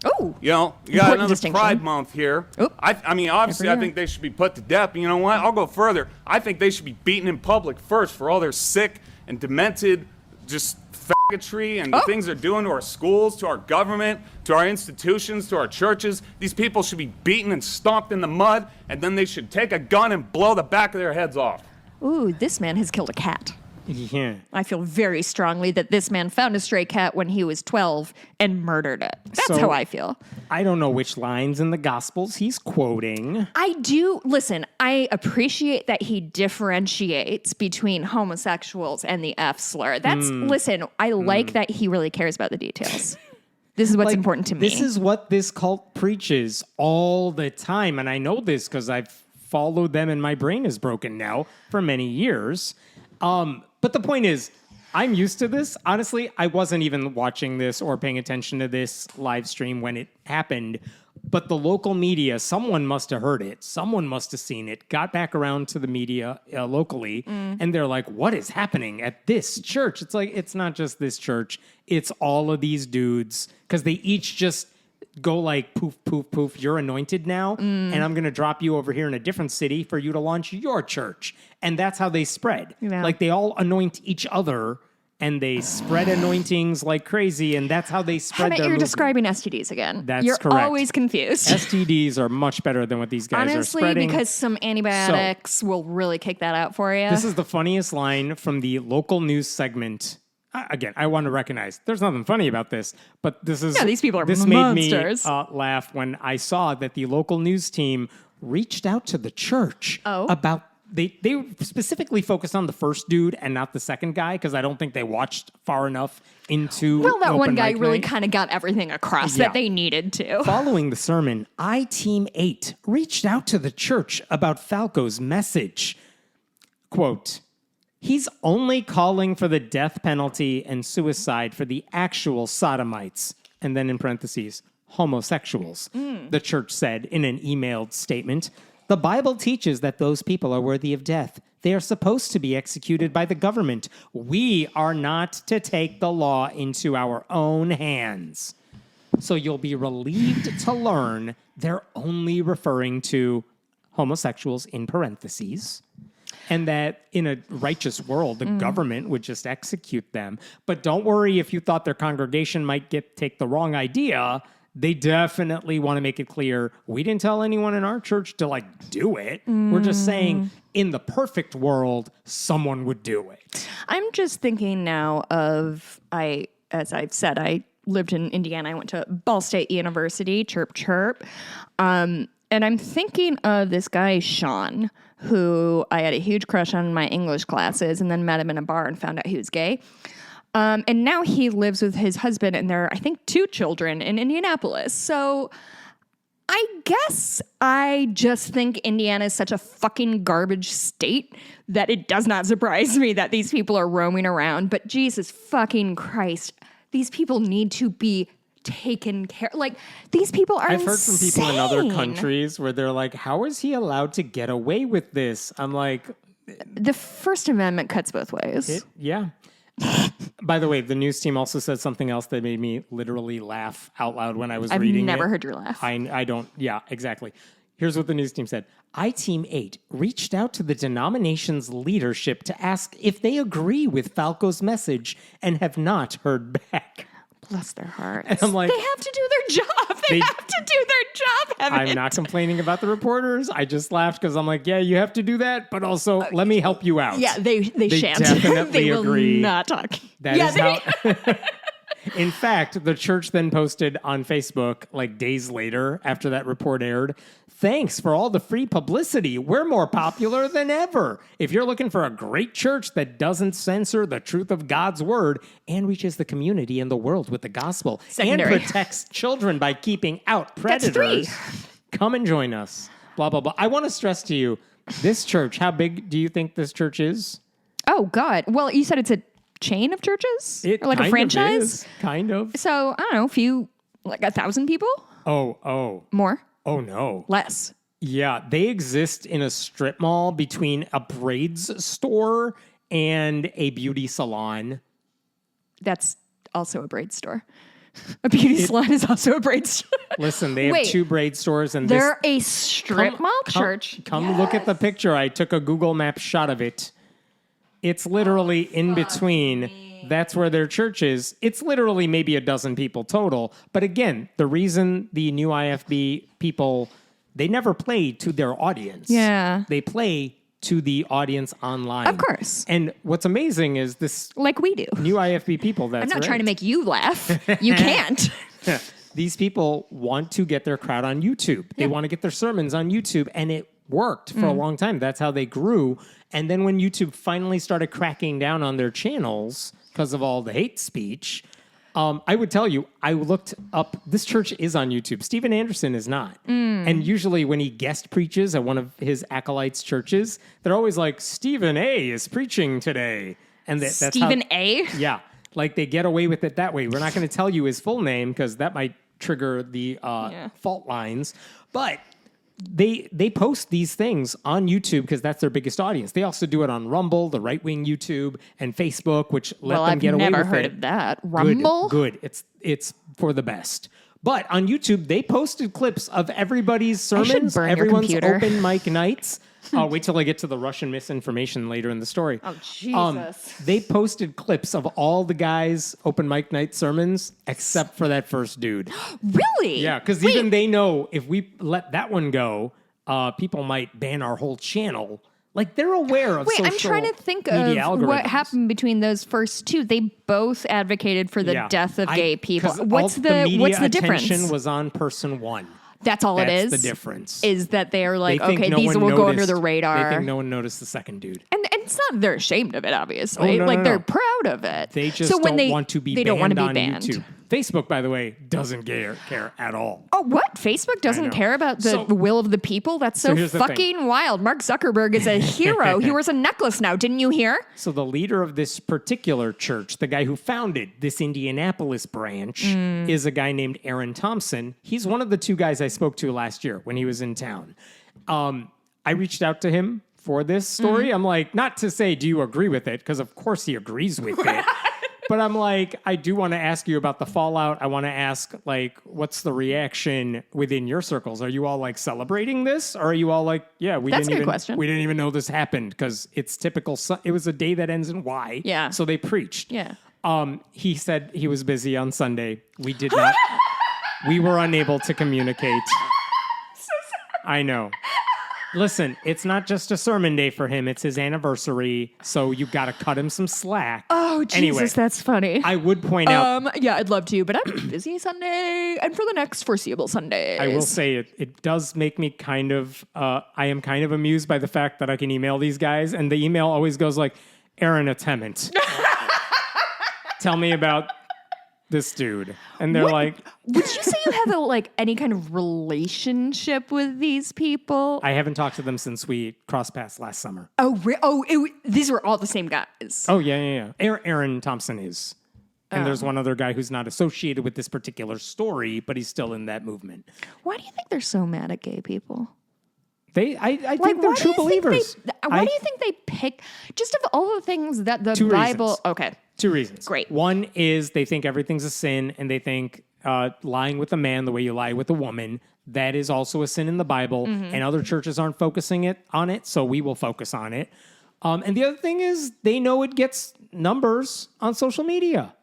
S2: Oh,
S4: you know, you got
S2: Important
S4: another
S2: distinction.
S4: Pride Month here.
S2: Oop.
S4: I mean, obviously, I think they should be put to death. But you know what? I'll go further. I think they should be beaten in public first for all their sick and demented, just faggotry and the things they're doing to our schools, to our government, to our institutions, to our churches. These people should be beaten and stomped in the mud, and then they should take a gun and blow the back of their heads off.
S2: ooh, this man has killed a cat.
S1: Yeah.
S2: I feel very strongly that this man found a stray cat when he was 12 and murdered it. That's
S1: So-
S2: how I feel.
S1: I don't know which lines in the Gospels he's quoting.
S2: I do, listen, I appreciate that he differentiates between homosexuals and the F slur. That's, listen, I like that he really cares about the details. This is what's
S1: Like,
S2: important to me.
S1: This is what this cult preaches all the time. And I know this because I've followed them and my brain is broken now for many years. But the point is, I'm used to this. Honestly, I wasn't even watching this or paying attention to this live stream when it happened. But the local media, someone must have heard it. Someone must have seen it, got back around to the media locally, and they're like, what is happening at this church? It's like, it's not just this church. It's all of these dudes because they each just go like poof, poof, poof, you're anointed now, and I'm going to drop you over here in a different city for you to launch your church. And that's how they spread.
S2: Yeah.
S1: Like they all anoint each other and they spread anointings like crazy, and that's how they spread
S2: Haven't
S1: their
S2: you're
S1: movement.
S2: describing STDs again.
S1: That's
S2: you're
S1: correct.
S2: always confused.
S1: STDs are much better than what these guys are
S2: Honestly,
S1: spreading.
S2: because some antibiotics will really kick that out for you.
S1: This is the funniest line from the local news segment. Again, I want to recognize there's nothing funny about this, but this is
S2: these people are
S1: this
S2: monsters.
S1: made me laugh when I saw that the local news team reached out to the church about they specifically focused on the first dude and not the second guy because I don't think they watched far enough into.
S2: well, that one
S1: open
S2: guy
S1: mic
S2: really
S1: night.
S2: kind of got everything across
S1: Yeah.
S2: that they needed to.
S1: Following the sermon, Team 8 reached out to the church about Falco's message. Quote, he's only calling for the death penalty and suicide for the actual sodomites. And then in parentheses, homosexuals, the church said in an emailed statement. The Bible teaches that those people are worthy of death. They are supposed to be executed by the government. We are not to take the law into our own hands. So you'll be relieved to learn they're only referring to homosexuals in parentheses. And that in a righteous world, the government would just execute them. But don't worry if you thought their congregation might take the wrong idea. They definitely want to make it clear we didn't tell anyone in our church to do it. We're just saying in the perfect world, someone would do it.
S2: I'm just thinking now of, as I've said, I lived in Indiana. I went to Ball State University, chirp, chirp. And I'm thinking of this guy, Sean, who I had a huge crush on in my English classes and then met him in a bar and found out he was gay. And now he lives with his husband and their, I think, 2 children in Indianapolis. So I guess I just think Indiana is such a fucking garbage state that it does not surprise me that these people are roaming around. But Jesus fucking Christ, these people need to be taken care. Like, these people are
S1: I've heard from people in other
S2: insane.
S1: countries where they're like, how is he allowed to get away with this? I'm like,
S2: The First Amendment cuts both ways.
S1: yeah. By the way, the news team also said something else that made me literally laugh out loud when I was reading it.
S2: I've never heard your laugh.
S1: I don't. Yeah, exactly. Here's what the news team said. Team 8 reached out to the denomination's leadership to ask if they agree with Falco's message and have not heard back.
S2: Bless their hearts.
S1: And I'm like,
S2: they have to do their job. They have to do their job. Evan.
S1: I'm not complaining about the reporters. I just laughed because I'm like, yeah, you have to do that, but also let me help you out.
S2: Yeah, they shan't.
S1: definitely
S2: they will
S1: agree.
S2: not talk.
S1: That
S2: yeah,
S1: is how. In fact, the church then posted on Facebook, like days later after that report aired, Thanks for all the free publicity. We're more popular than ever. If you're looking for a great church that doesn't censor the truth of God's word and reaches the community and the world with the gospel
S2: Secondary.
S1: and protects children by keeping out predators, come and join us. Blah, blah, blah. I want to stress to you, this church, how big do you think this church is?
S2: Oh, God. Well, you said it's a chain of churches? Or like a franchise?
S1: Kind of.
S2: So, I don't know, like 1,000 people?
S1: Oh.
S2: More?
S1: Oh, no.
S2: Less.
S1: Yeah, they exist in a strip mall between a braids store and a beauty salon.
S2: That's also a braid store. A beauty salon is also a braid store.
S1: Listen, they have
S2: Wait,
S1: 2 braid stores, and
S2: they're a strip mall church.
S1: Come look at the picture. I took a Google Map shot of it. It's literally in between. That's where their church is. It's literally maybe a dozen people total. But again, the reason the new IFB people, they never play to their audience.
S2: Yeah.
S1: They play to the audience online.
S2: Of course.
S1: And what's amazing is this
S2: Like we do.
S1: new IFB people. That's
S2: I'm not
S1: right.
S2: trying to make you laugh. You can't.
S1: These people want to get their crowd on YouTube. They want to get their sermons on YouTube, and it worked for a long time. That's how they grew. And then when YouTube finally started cracking down on their channels because of all the hate speech, I would tell you, I looked up, this church is on YouTube. Steven Anderson is not. And usually when he guest preaches at one of his acolytes' churches, they're always like, Stephen A. is preaching today. And that's
S2: Stephen A?
S1: Yeah. Like they get away with it that way. We're not going to tell you his full name because that might trigger the fault lines. But they post these things on YouTube because that's their biggest audience. They also do it on Rumble, the right-wing YouTube, and Facebook, which let them
S2: I've
S1: get away with it.
S2: never heard of that. Rumble?
S1: Good. It's for the best. But on YouTube, they posted clips of everybody's sermons,
S2: burn your
S1: everyone's
S2: computer.
S1: open mic nights. I'll wait till I get to the Russian misinformation later in the story.
S2: Oh, Jesus.
S1: They posted clips of all the guys' open mic night sermons except for that first dude.
S2: Really?
S1: Yeah, because even they know if we let that one go, people might ban our whole channel. Like they're aware of social
S2: I'm trying to think
S1: media
S2: of
S1: algorithms.
S2: what happened between those first two. They both advocated for the death of gay people.
S1: 'Cause
S2: What's
S1: all
S2: the
S1: media
S2: difference?
S1: attention was on person one.
S2: That's all it is.
S1: That's the difference.
S2: Is that they're like,
S1: They think
S2: okay,
S1: no
S2: these
S1: one
S2: will go under
S1: noticed-
S2: the radar.
S1: They think no one noticed the second dude.
S2: And it's not they're ashamed of it, obviously.
S1: Oh, no,
S2: like
S1: no,
S2: they're
S1: no.
S2: proud of it.
S1: They just
S2: so when
S1: don't want to be
S2: they
S1: banned
S2: don't want to be
S1: on
S2: banned.
S1: YouTube. Facebook, by the way, doesn't care at all.
S2: Oh, what? Facebook doesn't
S1: know.
S2: care about the
S1: So-
S2: will of the people? That's so
S1: here's the thing.
S2: fucking wild. Mark Zuckerberg is a hero. He wears a necklace now. Didn't you hear?
S1: So the leader of this particular church, the guy who founded this Indianapolis branch, is a guy named Aaron Thompson. He's one of the 2 guys I spoke to last year when he was in town. I reached out to him for this story. I'm like, not to say, do you agree with it? Because of course he agrees with it. But I'm like, I do want to ask you about the fallout. I want to ask, like, what's the reaction within your circles? Are you all like celebrating this, or are you all like, yeah,
S2: That's a good question.
S1: we didn't even know this happened because it's typical. It was a day that ends in Y.
S2: Yeah.
S1: So they preached.
S2: Yeah.
S1: He said he was busy on Sunday. We did not. We were unable to communicate. I know. Listen, it's not just a sermon day for him. It's his anniversary, so you got to cut him some slack.
S2: Oh, Jesus,
S1: Anyway,
S2: that's funny.
S1: I would point out,
S2: Yeah, I'd love to, but I'm busy Sunday and for the next foreseeable Sundays.
S1: I will say it does make me kind of, I am kind of amused by the fact that I can email these guys, and the email always goes like, Aaron Attement. Tell me about this dude. And they're like,
S2: Would you say you have any kind of relationship with these people?
S1: I haven't talked to them since we crossed paths last summer.
S2: These were all the same guys.
S1: Oh, yeah. Aaron Thompson is. And there's one other guy who's not associated with this particular story, but he's still in that movement.
S2: Why do you think they're so mad at gay people?
S1: I think they're true believers.
S2: Why do you think they pick, just of all the things that the
S1: 2
S2: Bible...
S1: reasons.
S2: Okay.
S1: 2 reasons.
S2: Great.
S1: One is they think everything's a sin, and they think lying with a man the way you lie with a woman, that is also a sin in the Bible, and other churches aren't focusing on it, so we will focus on it. And the other thing is they know it gets numbers on social media.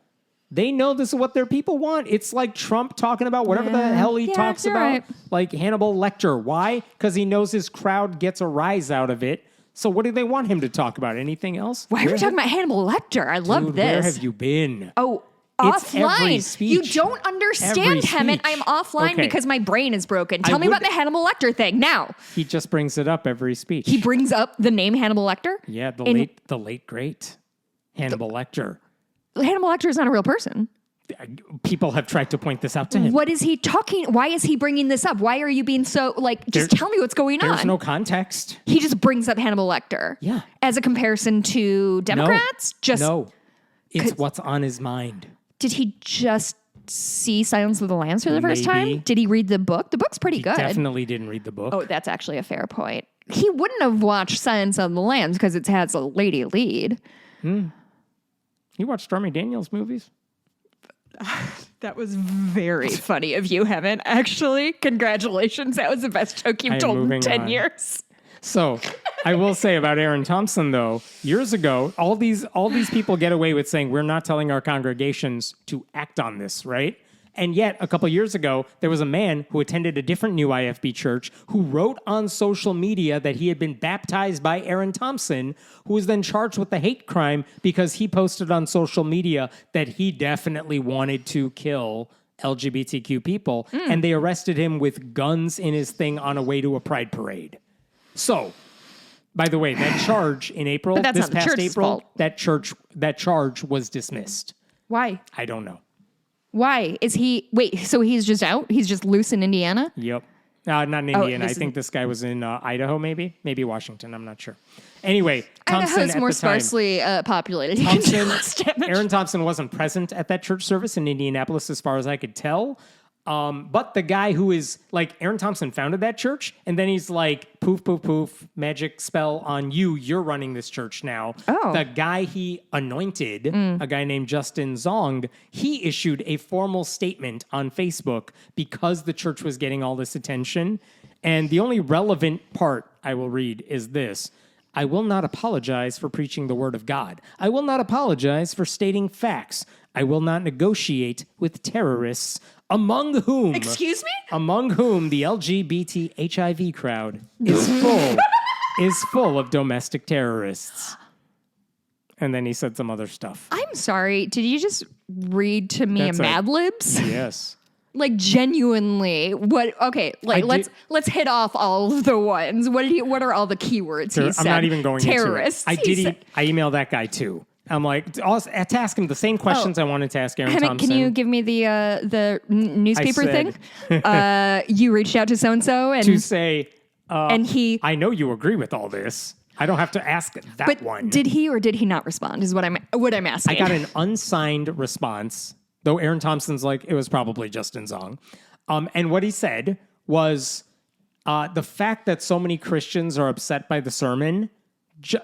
S1: They know this is what their people want. It's like Trump talking about whatever the hell he talks
S2: you're
S1: about,
S2: right.
S1: like Hannibal Lecter. Why? Because he knows his crowd gets a rise out of it. So what do they want him to talk about? Anything else?
S2: Why are we talking about Hannibal Lecter? I love
S1: Dude,
S2: this.
S1: where have you been?
S2: Oh,
S1: It's every
S2: offline.
S1: speech.
S2: You don't understand,
S1: Every
S2: Hemant.
S1: speech.
S2: I'm offline
S1: Okay.
S2: because my brain is broken. Tell me
S1: would-
S2: about the Hannibal Lecter thing now.
S1: He just brings it up every speech.
S2: He brings up the name Hannibal Lecter.
S1: Yeah, the
S2: In-
S1: late great Hannibal Lecter.
S2: Hannibal Lecter is not a real person.
S1: People have tried to point this out to him.
S2: What is he talking? Why is he bringing this up? Why are you being so just
S1: There-
S2: tell me what's going
S1: There's
S2: on.
S1: no context.
S2: He just brings up Hannibal Lecter.
S1: Yeah.
S2: As a comparison to Democrats?
S1: No, it's what's on his mind.
S2: Did he just see Silence of the Lambs for the first
S1: Maybe.
S2: time? Did he read the book? The book's pretty good.
S1: Definitely didn't read the book.
S2: Oh, that's actually a fair point. He wouldn't have watched Silence of the Lambs because it has a lady lead.
S1: You watch Stormy Daniels movies?
S2: That was very funny of you, Hemant. Actually, congratulations. That was the best joke you've
S1: I am
S2: told in
S1: moving
S2: 10
S1: on.
S2: years.
S1: So I will say about Aaron Thompson, though, years ago, all these people get away with saying we're not telling our congregations to act on this, right? And yet, a couple years ago, there was a man who attended a different New IFB church who wrote on social media that he had been baptized by Aaron Thompson, who was then charged with a hate crime because he posted on social media that he definitely wanted to kill LGBTQ people. And they arrested him with guns in his thing on a way to a pride parade. So, by the way, that charge in April,
S2: But that's
S1: this
S2: not the
S1: past
S2: church's
S1: April,
S2: fault.
S1: that charge was dismissed.
S2: Why?
S1: I don't know.
S2: Why? Is he... Wait, so he's just out? He's just loose in Indiana?
S1: Yep. Not in Indiana. I
S2: this
S1: think this guy was in Idaho, maybe Washington. I'm not sure. Anyway, Thompson
S2: Idaho's
S1: at
S2: more
S1: the time,
S2: sparsely populated.
S1: Aaron Thompson wasn't present at that church service in Indianapolis, as far as I could tell. But the guy who is like Aaron Thompson founded that church, and then he's like, poof, poof, poof, magic spell on you. You're running this church now.
S2: Oh.
S1: The guy he anointed, a guy named Justin Zong, he issued a formal statement on Facebook because the church was getting all this attention. And the only relevant part I will read is this. I will not apologize for preaching the word of God. I will not apologize for stating facts. I will not negotiate with terrorists, among whom
S2: Excuse me?
S1: among whom the LGBT HIV crowd is full of domestic terrorists. And then he said some other stuff.
S2: I'm sorry. Did you just read to me
S1: That's
S2: a
S1: a-
S2: Mad Libs?
S1: Yes.
S2: Like genuinely, what? Okay, like
S1: I
S2: let's hit off all of the ones. What are all the keywords he said?
S1: I'm not even going
S2: Terrorists.
S1: into it.
S2: He said-
S1: I emailed that guy too. I'm like, to ask him the same questions I wanted to ask Aaron
S2: Hemant,
S1: Thompson.
S2: can you give me the newspaper
S1: said-
S2: thing? You reached out to so and so,
S1: to say,
S2: and he.
S1: I know you agree with all this. I don't have to ask that
S2: But
S1: one.
S2: did he or did he not respond? Is what I'm asking.
S1: I got an unsigned response, though Aaron Thompson's like, it was probably Justin Zong. And what he said was the fact that so many Christians are upset by the sermon,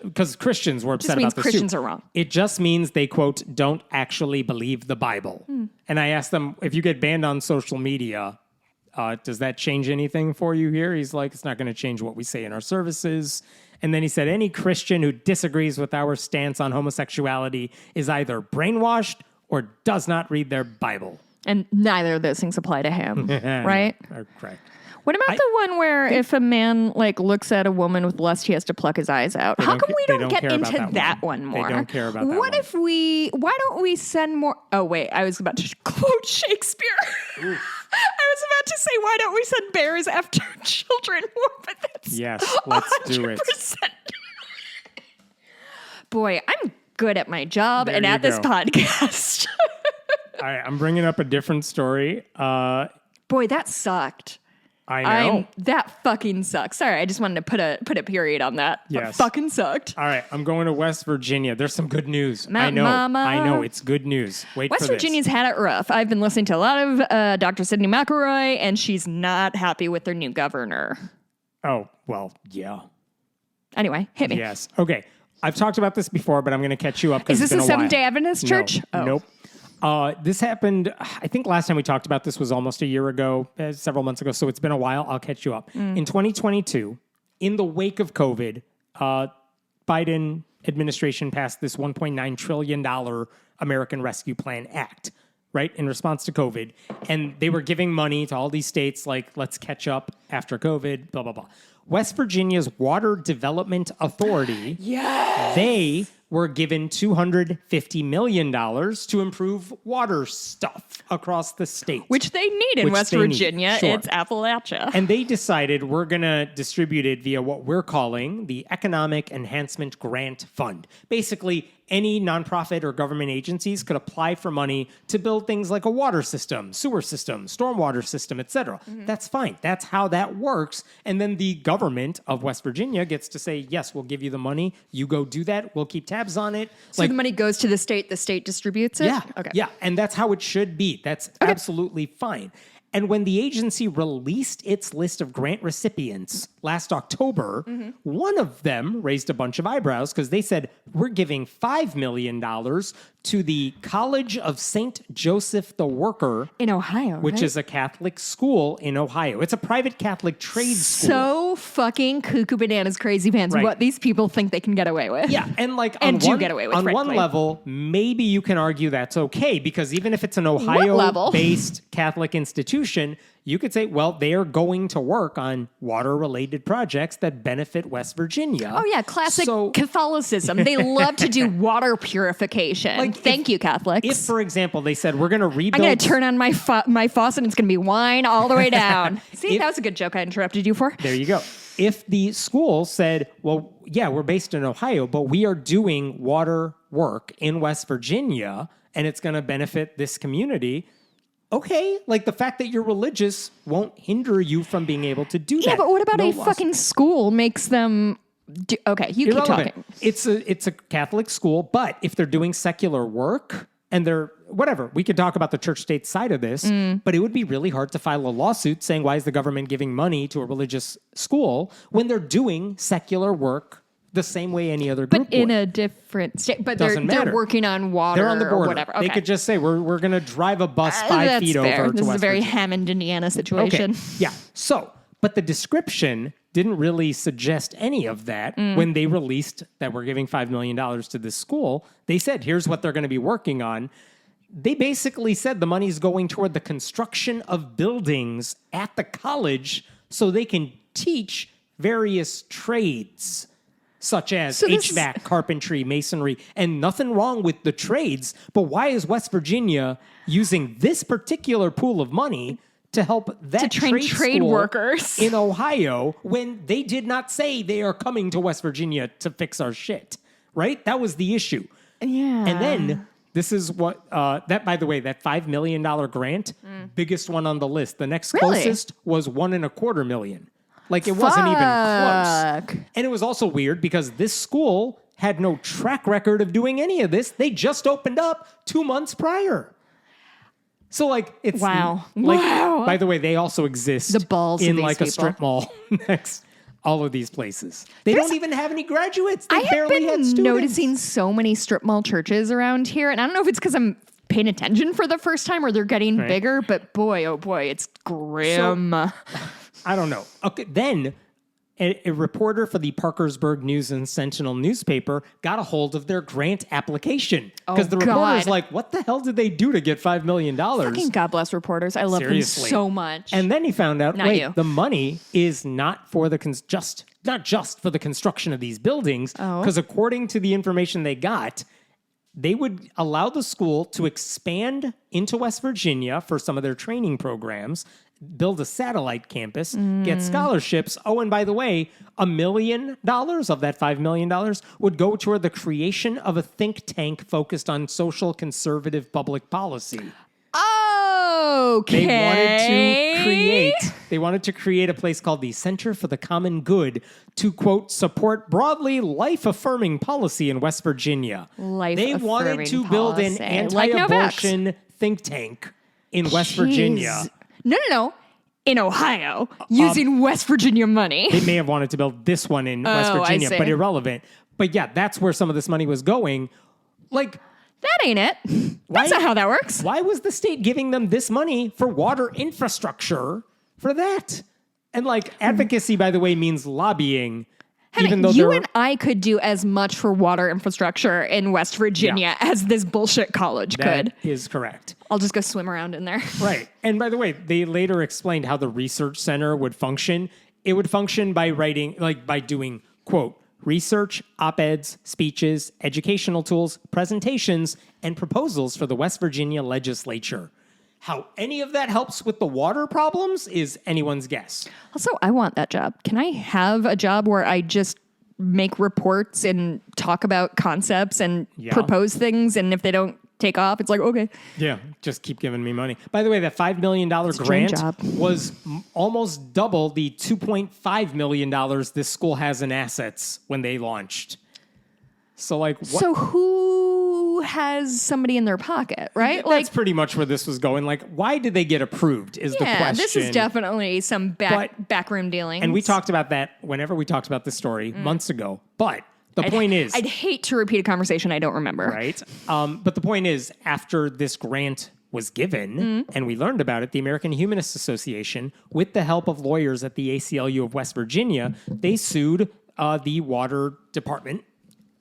S1: because Christians were upset
S2: Just means
S1: about this
S2: Christians
S1: too.
S2: are wrong.
S1: It just means they, quote, don't actually believe the Bible. And I asked them, if you get banned on social media, does that change anything for you here? He's like, it's not going to change what we say in our services. And then he said, any Christian who disagrees with our stance on homosexuality is either brainwashed or does not read their Bible.
S2: And neither of those things apply to him, right?
S1: Correct.
S2: What about the one where if a man like looks at a woman with lust, he has to pluck his eyes out? How
S1: don't
S2: come
S1: ca-
S2: we
S1: they
S2: don't
S1: don't
S2: get
S1: care about
S2: into
S1: that
S2: that
S1: one.
S2: one
S1: They
S2: more?
S1: don't care about that
S2: What
S1: one.
S2: if why don't we send more? Oh, wait, I was about to quote Shakespeare. I was about to say, why don't we send bears after children more? But that's
S1: Yes, let's do it.
S2: 100%. Boy, I'm good at my job
S1: There
S2: and
S1: you
S2: at this
S1: go.
S2: podcast.
S1: All right, I'm bringing up a different story.
S2: Boy, that sucked.
S1: I know.
S2: That fucking sucks. Sorry, I just wanted to put a period on that. That
S1: Yes.
S2: fucking sucked.
S1: All right, I'm going to West Virginia. There's some good news. I
S2: Mountain
S1: know.
S2: Mama.
S1: I know. It's good news. Wait
S2: West
S1: for this.
S2: Virginia's had it rough. I've been listening to a lot of Dr. Sidney McElroy, and she's not happy with their new governor.
S1: Oh, well, yeah.
S2: Anyway, hit me.
S1: Yes. Okay. I've talked about this before, but I'm going to catch you up.
S2: Is this
S1: a
S2: a Seventh-day Adventist
S1: No.
S2: church? Oh.
S1: Nope. This happened, I think last time we talked about this was almost a year ago, several months ago, so it's been a while. I'll catch you up. In 2022, in the wake of COVID, Biden administration passed this $1.9 trillion American Rescue Plan Act, right, in response to COVID. And they were giving money to all these states, like, let's catch up after COVID, blah, blah, blah. West Virginia's Water Development Authority, they were given $250 million to improve water stuff across the state.
S2: Which they need in
S1: Which
S2: West
S1: they need,
S2: Virginia.
S1: sure.
S2: It's Appalachia.
S1: And they decided we're going to distribute it via what we're calling the Economic Enhancement Grant Fund. Basically, any nonprofit or government agencies could apply for money to build things like a water system, sewer system, stormwater system, etc. That's fine. That's how that works. And then the government of West Virginia gets to say, yes, we'll give you the money. You go do that. We'll keep tabs on it.
S2: So the money goes to the state distributes it?
S1: Yeah.
S2: Okay.
S1: Yeah. And that's how it should be. That's absolutely fine. And when the agency released its list of grant recipients last October, one of them raised a bunch of eyebrows because they said, we're giving $5 million to the College of St. Joseph the Worker
S2: In Ohio,
S1: which
S2: right?
S1: is a Catholic school in Ohio. It's a private Catholic trade school.
S2: So fucking cuckoo bananas crazy pants
S1: Right.
S2: what these people think they can get away with.
S1: Yeah, and like
S2: And
S1: on
S2: do
S1: one,
S2: get away with,
S1: on one
S2: frankly.
S1: level, maybe you can argue that's okay because even if it's an
S2: level?
S1: Ohio-based Catholic institution, you could say, well, they are going to work on water-related projects that benefit West Virginia.
S2: Oh yeah, classic
S1: So
S2: Catholicism. They love to do water purification.
S1: Like,
S2: Thank you, Catholics.
S1: if, for example, they said we're going to rebuild,
S2: I'm going to turn on my faucet and it's going to be wine all the way down. See,
S1: If-
S2: that was a good joke I interrupted you for.
S1: there you go. If the school said, well, yeah, we're based in Ohio, but we are doing water work in West Virginia and it's going to benefit this community. Okay, like the fact that you're religious won't hinder you from being able to do that.
S2: Yeah, but what about
S1: No
S2: a
S1: laws.
S2: fucking school makes them do, okay, you keep
S1: Irrelevant.
S2: talking.
S1: It's a Catholic school, but if they're doing secular work and they're whatever, we could talk about the church state side of this, but it would be really hard to file a lawsuit saying why is the government giving money to a religious school when they're doing secular work the same way any other group
S2: But in
S1: would.
S2: a different state. But
S1: Doesn't
S2: they're
S1: matter.
S2: working on water
S1: They're on the
S2: or
S1: border.
S2: whatever. Okay.
S1: They could just say we're going to drive a bus 5
S2: That's
S1: feet
S2: fair.
S1: over
S2: This
S1: to
S2: is
S1: West
S2: a very
S1: Virginia.
S2: Hammond, Indiana situation.
S1: Okay. Yeah. So, but the description didn't really suggest any of that when they released that we're giving $5 million to this school. They said, here's what they're going to be working on. They basically said the money's going toward the construction of buildings at the college so they can teach various trades, such as
S2: So this is-
S1: HVAC, carpentry, masonry, and nothing wrong with the trades. But why is West Virginia using this particular pool of money to help that
S2: To train trade
S1: school
S2: workers.
S1: in Ohio when they did not say they are coming to West Virginia to fix our shit? Right? That was the issue.
S2: Yeah.
S1: And then this is what that, by the way, that $5 million grant, biggest one on the list. The next
S2: Really?
S1: closest was $1.25 million. Like it wasn't even close.
S2: Fuck.
S1: And it was also weird because this school had no track record of doing any of this. They just opened up 2 months prior. So like it's
S2: Wow.
S1: Like,
S2: Wow.
S1: By the way, they also exist
S2: The balls of
S1: in
S2: these
S1: like a
S2: people.
S1: strip mall next. All of these places. They
S2: There's-
S1: don't even have any graduates. They
S2: I have
S1: barely
S2: been
S1: had students.
S2: noticing so many strip mall churches around here, and I don't know if it's because I'm paying attention for the first time or they're getting
S1: Right.
S2: bigger, but boy, oh boy, it's grim.
S1: I don't know. Okay, then a reporter for the Parkersburg News and Sentinel newspaper got a hold of their grant application because
S2: Oh,
S1: the reporter's
S2: God.
S1: like, "What the hell did they do to get $5 million?"
S2: Fucking God bless reporters. I love
S1: Seriously.
S2: them so much.
S1: And then he found out,
S2: Not
S1: wait,
S2: you.
S1: the money is not for the not just for the construction of these buildings,
S2: Oh.
S1: because according to the information they got, they would allow the school to expand into West Virginia for some of their training programs, build a satellite campus, get scholarships. Oh, and by the way, $1 million of that $5 million would go toward the creation of a think tank focused on social conservative public policy.
S2: okay.
S1: They wanted to create a place called the Center for the Common Good to, quote, support broadly life-affirming policy in West Virginia. They wanted to
S2: Life-affirming
S1: build an
S2: policy. Like
S1: anti-abortion think tank in West Virginia.
S2: No. In Ohio, using West Virginia money.
S1: They may have wanted to build this one in West
S2: Oh, I
S1: Virginia,
S2: see.
S1: but irrelevant. But yeah, that's where some of this money was going. Like,
S2: That ain't it. That's not how that works.
S1: why was the state giving them this money for water infrastructure for that? And like advocacy, by the way, means lobbying. Even though
S2: you
S1: they're
S2: and I could do as much for water infrastructure in West Virginia as this bullshit college could.
S1: that is correct.
S2: I'll just go swim around in there.
S1: Right. And by the way, they later explained how the research center would function. It would function by writing, like by doing, quote, research, op-eds, speeches, educational tools, presentations, and proposals for the West Virginia legislature. How any of that helps with the water problems is anyone's guess.
S2: Also, I want that job. Can I have a job where I just make reports and talk about concepts and propose things, and if they don't take off, it's like, okay.
S1: Yeah, just keep giving me money. By the way, that $5 million
S2: dream
S1: grant
S2: job.
S1: was almost double the $2.5 million this school has in assets when they launched. So, like, what?
S2: So who has somebody in their pocket, right?
S1: That's pretty much where this was going. Like, why did they get approved is the question.
S2: This is definitely some backroom dealing.
S1: And we talked about that whenever we talked about this story months ago. But the point is...
S2: I'd hate to repeat a conversation I don't remember.
S1: Right. But the point is, after this grant was given, and we learned about it, the American Humanist Association, with the help of lawyers at the ACLU of West Virginia, they sued the Water Department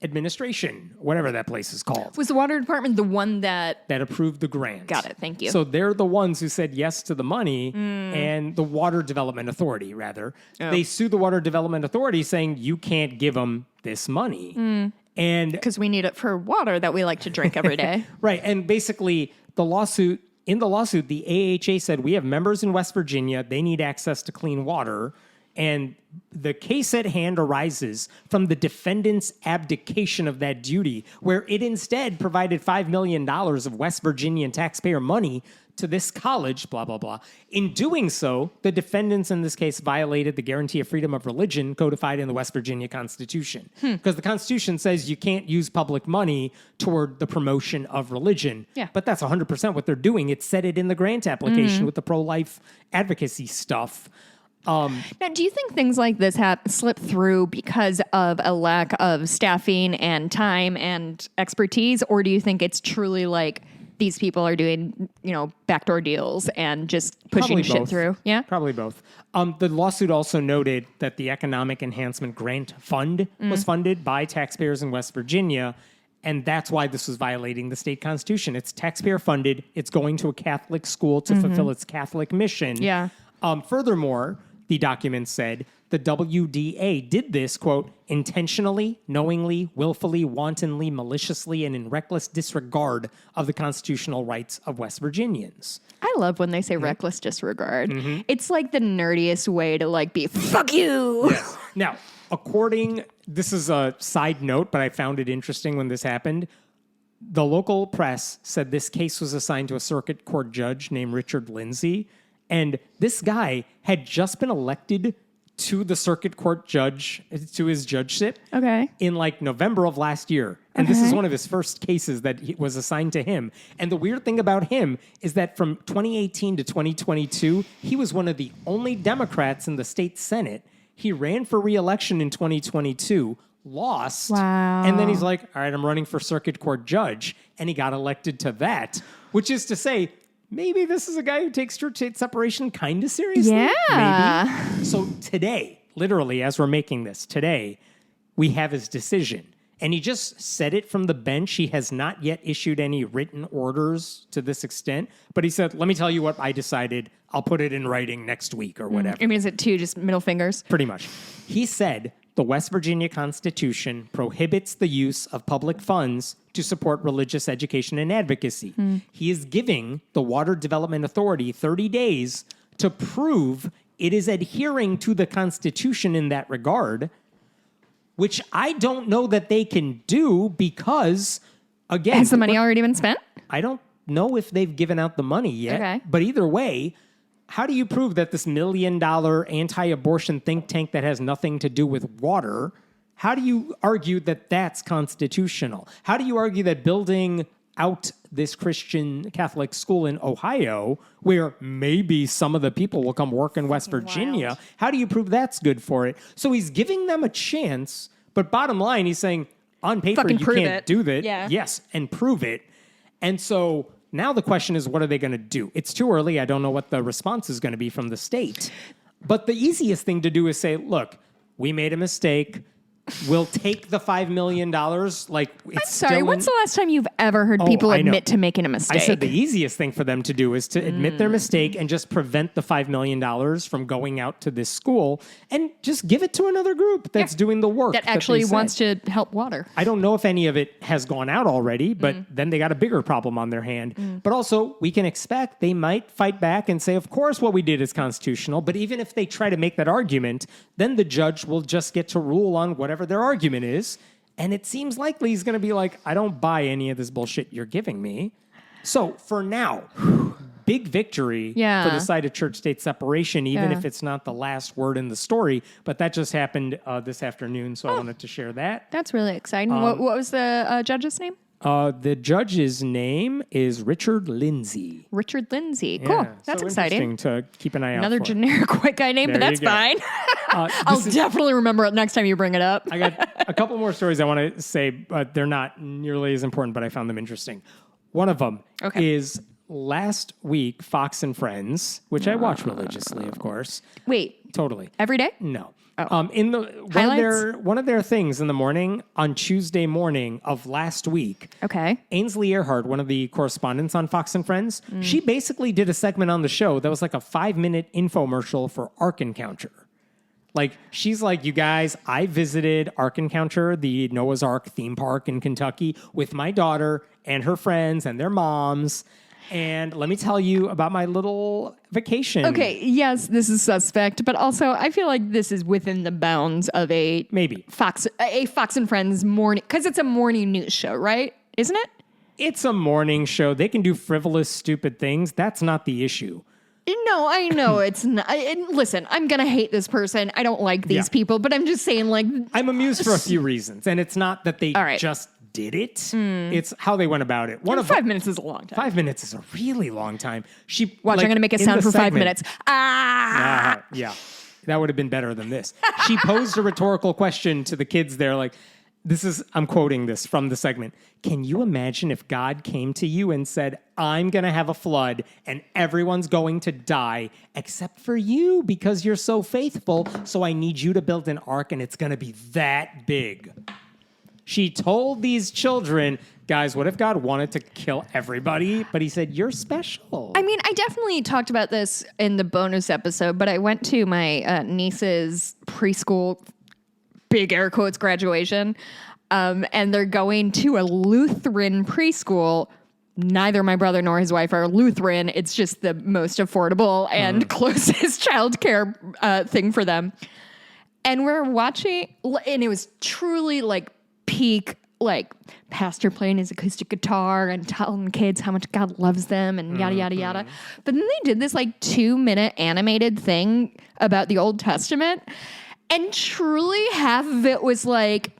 S1: Administration, whatever that place is called.
S2: Was the water department the one that
S1: approved the grant?
S2: Got it. Thank you.
S1: So they're the ones who said yes to the money, and the Water Development Authority, rather. They sued the Water Development Authority saying you can't give them this money. And
S2: because we need it for water that we like to drink every day.
S1: Right. And basically, the lawsuit, the AHA said, we have members in West Virginia. They need access to clean water. And the case at hand arises from the defendant's abdication of that duty, where it instead provided $5 million of West Virginian taxpayer money to this college, blah, blah, blah. In doing so, the defendants in this case violated the guarantee of freedom of religion codified in the West Virginia Constitution. Because the Constitution says you can't use public money toward the promotion of religion.
S2: Yeah.
S1: But that's 100% what they're doing. It said it in the grant application with the pro-life advocacy stuff.
S2: Now, do you think things like this slip through because of a lack of staffing and time and expertise? Or do you think it's truly like these people are doing, backdoor deals and just pushing shit through? Yeah,
S1: probably both. The lawsuit also noted that the Economic Enhancement Grant Fund was funded by taxpayers in West Virginia. And that's why this was violating the state constitution. It's taxpayer funded. It's going to a Catholic school to fulfill its Catholic mission.
S2: Yeah.
S1: Furthermore, the document said the WDA did this, quote, intentionally, knowingly, willfully, wantonly, maliciously, and in reckless disregard of the constitutional rights of West Virginians.
S2: I love when they say reckless disregard. It's like the nerdiest way to be, fuck you.
S1: Yes. Now, this is a side note, but I found it interesting when this happened. The local press said this case was assigned to a circuit court judge named Richard Lindsay. And this guy had just been elected to the circuit court judge, to his judgeship in November of last year. And this is one of his first cases that was assigned to him. And the weird thing about him is that from 2018 to 2022, he was one of the only Democrats in the state Senate. He ran for re-election in 2022, lost.
S2: Wow.
S1: And then he's like, all right, I'm running for circuit court judge. And he got elected to that, which is to say, maybe this is a guy who takes church-state separation kind of seriously.
S2: Yeah.
S1: Maybe. So today, literally, as we're making this, today, we have his decision. And he just said it from the bench. He has not yet issued any written orders to this extent. But he said, let me tell you what I decided. I'll put it in writing next week or whatever.
S2: I mean, is it just middle fingers?
S1: Pretty much. He said the West Virginia Constitution prohibits the use of public funds to support religious education and advocacy. He is giving the Water Development Authority 30 days to prove it is adhering to the Constitution in that regard, which I don't know that they can do because, again...
S2: Has the money already been spent?
S1: I don't know if they've given out the money yet.
S2: Okay.
S1: But either way... How do you prove that this $1 million anti-abortion think tank that has nothing to do with water, how do you argue that that's constitutional? How do you argue that building out this Christian Catholic school in Ohio, where maybe some of the people will come work in West Virginia,
S2: wild.
S1: how do you prove that's good for it? So he's giving them a chance, but bottom line, he's saying, on paper,
S2: Fucking
S1: you
S2: prove
S1: can't
S2: it.
S1: do that.
S2: Yeah.
S1: Yes, and prove it. And so... now the question is, what are they going to do? It's too early. I don't know what the response is going to be from the state. But the easiest thing to do is say, look, we made a mistake. will take the $5 million. Like, it's
S2: I'm sorry,
S1: still
S2: when's the last time you've ever heard people
S1: I know.
S2: admit to making a mistake?
S1: I said the easiest thing for them to do is to admit their mistake and just prevent the $5 million from going out to this school and just give it to another group that's doing the work.
S2: that actually
S1: they
S2: wants
S1: said.
S2: to help water.
S1: I don't know if any of it has gone out already, but then they got a bigger problem on their hand. But also, we can expect they might fight back and say, of course, what we did is constitutional. But even if they try to make that argument, then the judge will just get to rule on whatever their argument is. And it seems likely he's going to be like, I don't buy any of this bullshit you're giving me. So for now, big victory for the side of church-state separation, even if it's not the last word in the story. But that just happened this afternoon, so I wanted to share that.
S2: That's really exciting. What was the judge's name?
S1: The judge's name is Richard Lindsay.
S2: Richard Lindsay. Cool.
S1: Yeah,
S2: That's
S1: so
S2: exciting.
S1: interesting to keep an eye out
S2: Another
S1: for.
S2: generic white guy name, but
S1: There
S2: that's
S1: you go.
S2: fine. I'll definitely remember it next time you bring it up.
S1: I got a couple more stories I want to say, but they're not nearly as important, but I found them interesting. One of them is last week, Fox and Friends, which I watch religiously, of course.
S2: Wait,
S1: Totally.
S2: every day?
S1: No.
S2: Oh.
S1: In the
S2: Highlights?
S1: one of their things in the morning on Tuesday morning of last week,
S2: Okay.
S1: Ainsley Earhardt, one of the correspondents on Fox and Friends, she basically did a segment on the show that was like a 5-minute infomercial for Ark Encounter. Like, she's like, you guys, I visited Ark Encounter, the Noah's Ark theme park in Kentucky, with my daughter and her friends and their moms. And let me tell you about my little vacation.
S2: Okay, yes, this is suspect, but also I feel like this is within the bounds of a Fox and Friends morning, because it's a morning news show, right? Isn't it?
S1: It's a morning show. They can do frivolous, stupid things. That's not the issue.
S2: No, I know it's not. Listen, I'm going to hate this person. I don't like these people, but I'm just saying, like...
S1: I'm amused for a few reasons. And it's not that they
S2: right.
S1: just did it. It's how they went about it.
S2: 5 minutes is a long time.
S1: 5 minutes is a really long time.
S2: Watch, I'm going to make a sound for 5 minutes.
S1: Yeah. That would have been better than this. She posed a rhetorical question to the kids there, like, I'm quoting this from the segment. Can you imagine if God came to you and said, I'm going to have a flood and everyone's going to die except for you because you're so faithful. So I need you to build an ark and it's going to be that big. She told these children, guys, what if God wanted to kill everybody? But he said, you're special.
S2: I mean, I definitely talked about this in the bonus episode, but I went to my niece's preschool, big air quotes, graduation. And they're going to a Lutheran preschool. Neither my brother nor his wife are Lutheran. It's just the most affordable and closest childcare thing for them. And we're watching, and it was truly like peak, like pastor playing his acoustic guitar and telling kids how much God loves them and yada, yada, yada. But then they did this like 2-minute animated thing about the Old Testament. And truly half of it was like,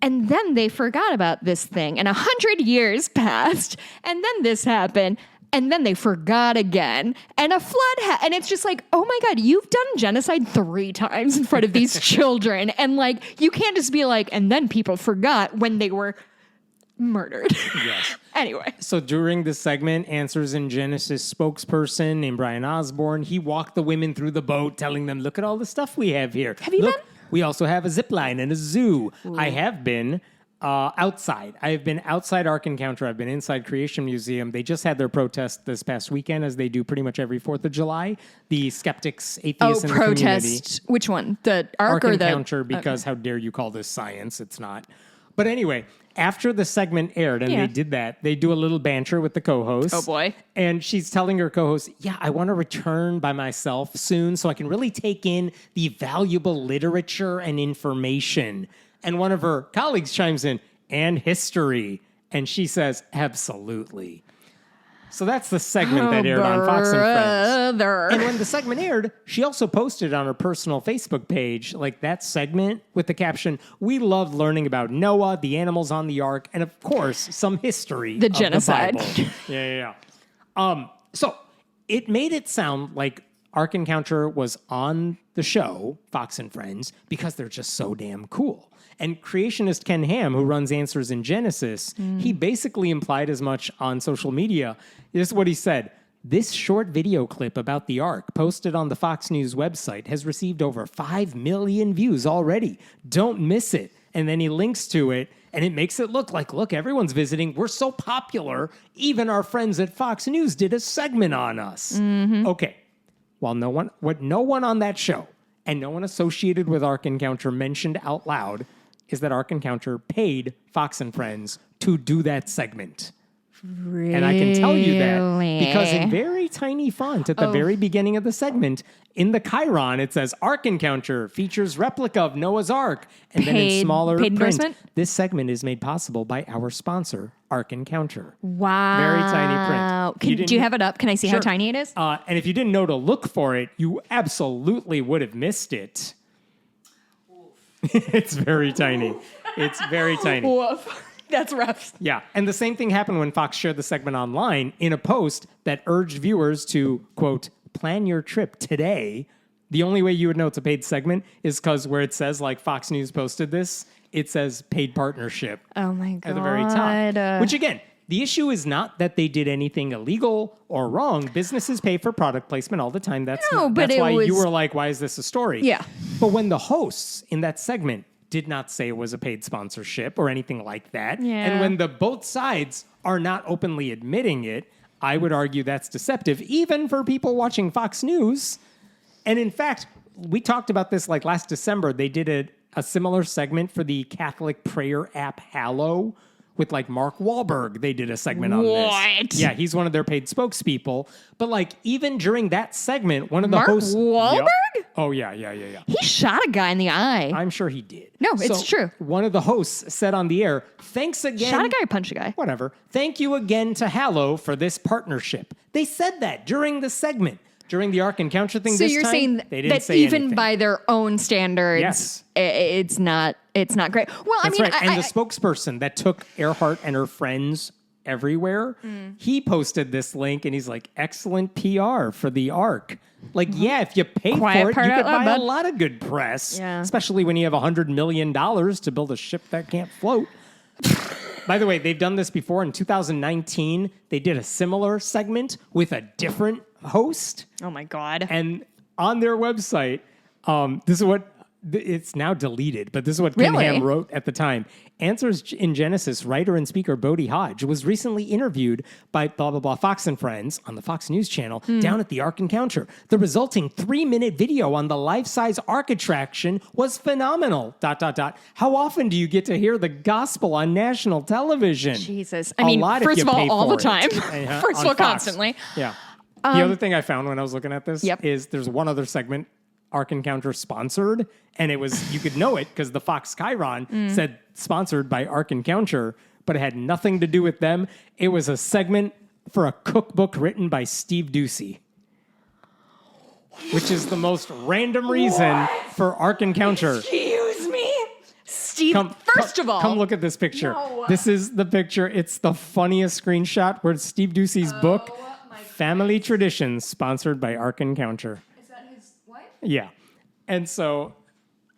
S2: and then they forgot about this thing, and 100 years passed, and then this happened, and then they forgot again, and a flood and it's just like, oh my God, you've done genocide 3 times in front of these children, and like, you can't just be like, and then people forgot when they were murdered.
S1: Yes.
S2: Anyway.
S1: So during the segment, Answers in Genesis spokesperson named Brian Osborne, he walked the women through the boat, telling them, look at all the stuff we have here.
S2: Have you been?
S1: We also have a zip line and a zoo. Ooh. I have been outside. I have been outside Ark Encounter. I've been inside Creation Museum. They just had their protest this past weekend, as they do pretty much every 4th of July. The skeptics, atheists in the community.
S2: Protest. Which one? The Ark or
S1: Encounter, because how dare you call this science? It's not. But anyway, after the segment aired and they did that, they do a little banter with the co-host.
S2: Oh, boy.
S1: And she's telling her co-host, yeah, I want to return by myself soon so I can really take in the valuable literature and information. And one of her colleagues chimes in, and history. And she says, absolutely. So that's the segment that aired on Fox and Friends. And when the segment aired, she also posted on her personal Facebook page, like that segment with the caption, we love learning about Noah, the animals on the ark, and of course, some history
S2: the
S1: of
S2: genocide.
S1: The Bible. Yeah. So it made it sound like Ark Encounter was on the show, Fox and Friends, because they're just so damn cool. And creationist Ken Ham, who runs Answers in Genesis, he basically implied as much on social media. This is what he said. This short video clip about the Ark, posted on the Fox News website, has received over 5 million views already. Don't miss it. And then he links to it, and it makes it look like, look, everyone's visiting. We're so popular. Even our friends at Fox News did a segment on us. Okay. While no one on that show and no one associated with Ark Encounter mentioned out loud is that Ark Encounter paid Fox and Friends to do that segment.
S2: Really?
S1: And I can tell you that because in very tiny font at the very beginning of the segment, in the chyron, it says Ark Encounter features replica of Noah's Ark. And then in smaller
S2: paid
S1: print,
S2: endorsement?
S1: this segment is made possible by our sponsor, Ark Encounter.
S2: Wow.
S1: Very tiny print.
S2: Do you have it up? Can I see how
S1: Sure.
S2: tiny it is?
S1: And if you didn't know to look for it, you absolutely would have missed it. It's very tiny. It's very tiny.
S2: Woof. That's rough.
S1: Yeah. And the same thing happened when Fox shared the segment online in a post that urged viewers to, quote, plan your trip today. The only way you would know it's a paid segment is because where it says, like, Fox News posted this, it says paid partnership.
S2: Oh, my God.
S1: At the very top. Which, again, the issue is not that they did anything illegal or wrong. Businesses pay for product placement all the time. That's why you were like, why is this a story?
S2: Yeah.
S1: But when the hosts in that segment did not say it was a paid sponsorship or anything like that, and when both sides are not openly admitting it, I would argue that's deceptive, even for people watching Fox News. And in fact, we talked about this like last December. They did a similar segment for the Catholic prayer app Hallow with like Mark Wahlberg. They did a segment on this. Yeah, he's one of their paid spokespeople. But like even during that segment, one of the hosts...
S2: Wahlberg?
S1: Yep. Oh, yeah.
S2: He shot a guy in the eye.
S1: I'm sure he did.
S2: No, it's true.
S1: One of the hosts said on the air, thanks again.
S2: Shot a guy or punched a guy?
S1: Whatever. Thank you again to Hallow for this partnership. They said that during the segment. During the Ark Encounter thing
S2: so
S1: this
S2: you're
S1: time,
S2: saying
S1: they didn't
S2: that
S1: say
S2: even
S1: anything.
S2: by their own standards,
S1: Yes.
S2: it's not great. Well,
S1: That's
S2: I mean,
S1: right. And the spokesperson that took Earhart and her friends everywhere, he posted this link and he's like, excellent PR for the Ark. Like, yeah, if you pay
S2: Quiet
S1: for it,
S2: part
S1: you
S2: out
S1: could
S2: loud,
S1: buy a
S2: bud.
S1: lot of good press,
S2: Yeah.
S1: especially when you have $100 million to build a ship that can't float. By the way, they've done this before. In 2019, they did a similar segment with a different host.
S2: oh my God.
S1: And on their website, this is what it's now deleted, but this is what Ken
S2: Really?
S1: Ham wrote at the time. Answers in Genesis writer and speaker Bodie Hodge was recently interviewed by blah, blah, blah, Fox and Friends on the Fox News channel down at the Ark Encounter. The resulting 3-minute video on the life-size Ark attraction was phenomenal, ... How often do you get to hear the gospel on national television?
S2: Jesus. I mean, first of all the time. First of all, constantly.
S1: Yeah. The other thing I found when I was looking at this
S2: Yep.
S1: is there's one other segment Ark Encounter sponsored, and it was, you could know it because the Fox chyron said sponsored by Ark Encounter, but it had nothing to do with them. It was a segment for a cookbook written by Steve Ducey, which is the most random reason for Ark Encounter.
S2: Excuse me. Steve, first of all.
S1: Come look at this picture.
S2: No.
S1: This is the picture. It's the funniest screenshot where it's Steve Ducey's book, Family Traditions, sponsored by Ark Encounter.
S2: Is that his wife?
S1: Yeah. And so,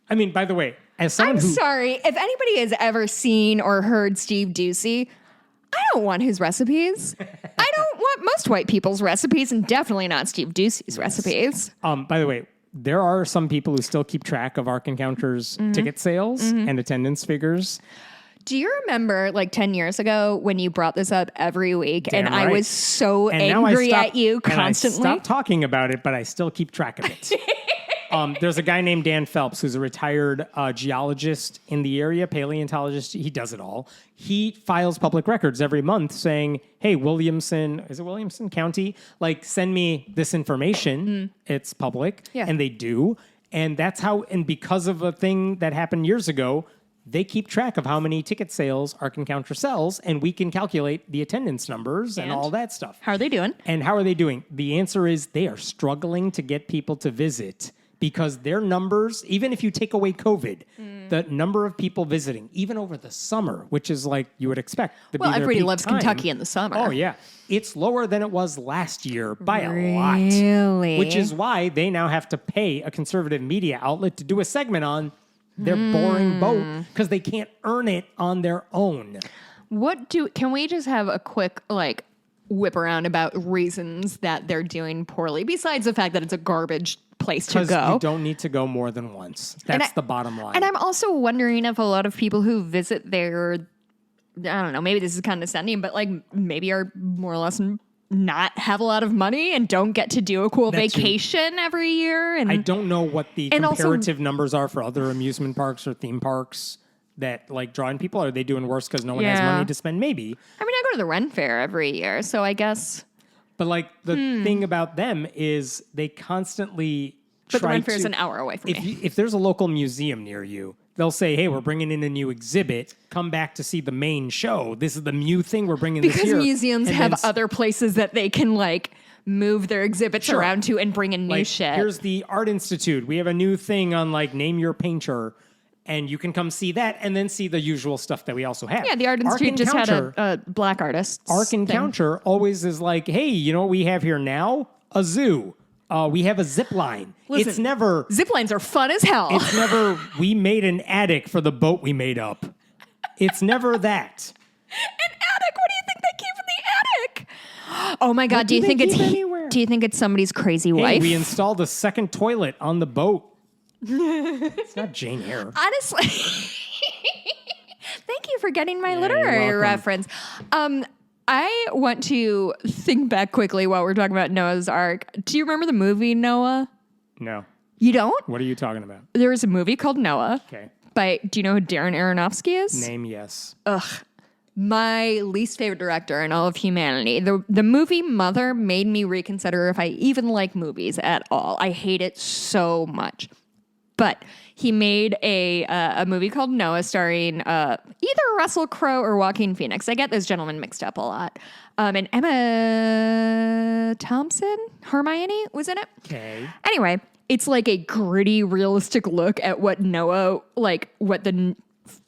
S1: I mean, by the way, as someone
S2: I'm sorry. If anybody has ever seen or heard Steve Ducey, I don't want his recipes. I don't want most white people's recipes, and definitely not Steve Ducey's recipes.
S1: by the way, there are some people who still keep track of Ark Encounter's ticket sales and attendance figures.
S2: Do you remember like 10 years ago when you brought this up every week
S1: Damn
S2: and I
S1: right.
S2: was so
S1: And now I
S2: angry
S1: stopped-
S2: at you
S1: and I
S2: constantly?
S1: stopped talking about it, but I still keep track of it. There's a guy named Dan Phelps who's a retired geologist in the area, paleontologist. He does it all. He files public records every month saying, hey, Williamson County? Like, send me this information. It's public.
S2: Yeah.
S1: And they do. And that's how, and because of a thing that happened years ago, they keep track of how many ticket sales Ark Encounter sells, and we can calculate the attendance numbers and all that stuff.
S2: How are they doing?
S1: And how are they doing? The answer is they are struggling to get people to visit because their numbers, even if you take away COVID, the number of people visiting, even over the summer, which is like you would expect to
S2: Well,
S1: be their
S2: everybody
S1: peak
S2: loves
S1: time.
S2: Kentucky in the summer.
S1: Oh, yeah. It's lower than it was last year by a lot.
S2: Really?
S1: Which is why they now have to pay a conservative media outlet to do a segment on their boring boat because they can't earn it on their own.
S2: Can we just have a quick, like, whip around about reasons that they're doing poorly, besides the fact that it's a garbage place to
S1: Because
S2: go.
S1: you don't need to go more than once. That's the bottom line.
S2: And I'm also wondering if a lot of people who visit there, I don't know, maybe this is condescending, but like maybe are more or less not have a lot of money and don't get to do a cool vacation every year. And
S1: I don't know what the
S2: and also-
S1: comparative numbers are for other amusement parks or theme parks that like drawing people. Are they doing worse because no one has
S2: Yeah.
S1: money to spend? Maybe.
S2: I mean, I go to the Ren Fair every year, so I guess.
S1: But like the thing about them is they constantly
S2: But the
S1: try
S2: Ren Fair is
S1: to-
S2: an hour away from me.
S1: if there's a local museum near you, they'll say, hey, we're bringing in a new exhibit. Come back to see the main show. This is the new thing we're bringing this
S2: Because
S1: year.
S2: museums
S1: And
S2: have
S1: then
S2: other places that they can like move their exhibits
S1: Sure.
S2: around to and bring in new
S1: like,
S2: shit.
S1: here's the Art Institute. We have a new thing on like name your painter. And you can come see that and then see the usual stuff that we also have.
S2: Yeah, the Art Institute just had a black artist.
S1: Arc Encounter always is like, hey, you know what we have here now? A zoo. We have a zip line.
S2: Listen,
S1: It's never,
S2: Zip lines are fun as hell.
S1: it's never, we made an attic for the boat we made up. It's never that.
S2: An attic? What do you think they keep in the attic? Oh my god!
S1: What
S2: Do you
S1: do
S2: think
S1: they
S2: it's
S1: keep anywhere?
S2: Do you think it's somebody's crazy
S1: Hey,
S2: wife?
S1: we installed a second toilet on the boat. It's not Jane Eyre.
S2: Honestly, thank you for getting my
S1: you're
S2: literary
S1: welcome.
S2: reference. I want to think back quickly while we're talking about Noah's Ark. Do you remember the movie Noah?
S1: No.
S2: You don't?
S1: What are you talking about?
S2: There was a movie called Noah.
S1: Okay.
S2: Do you know who Darren Aronofsky is?
S1: Name, yes.
S2: My least favorite director in all of humanity. The movie Mother made me reconsider if I even like movies at all. I hate it so much. But he made a movie called Noah starring either Russell Crowe or Joaquin Phoenix. I get those gentlemen mixed up a lot. And Emma Thompson, Hermione, was in it.
S1: Okay.
S2: Anyway, it's like a gritty, realistic look at what Noah, like what the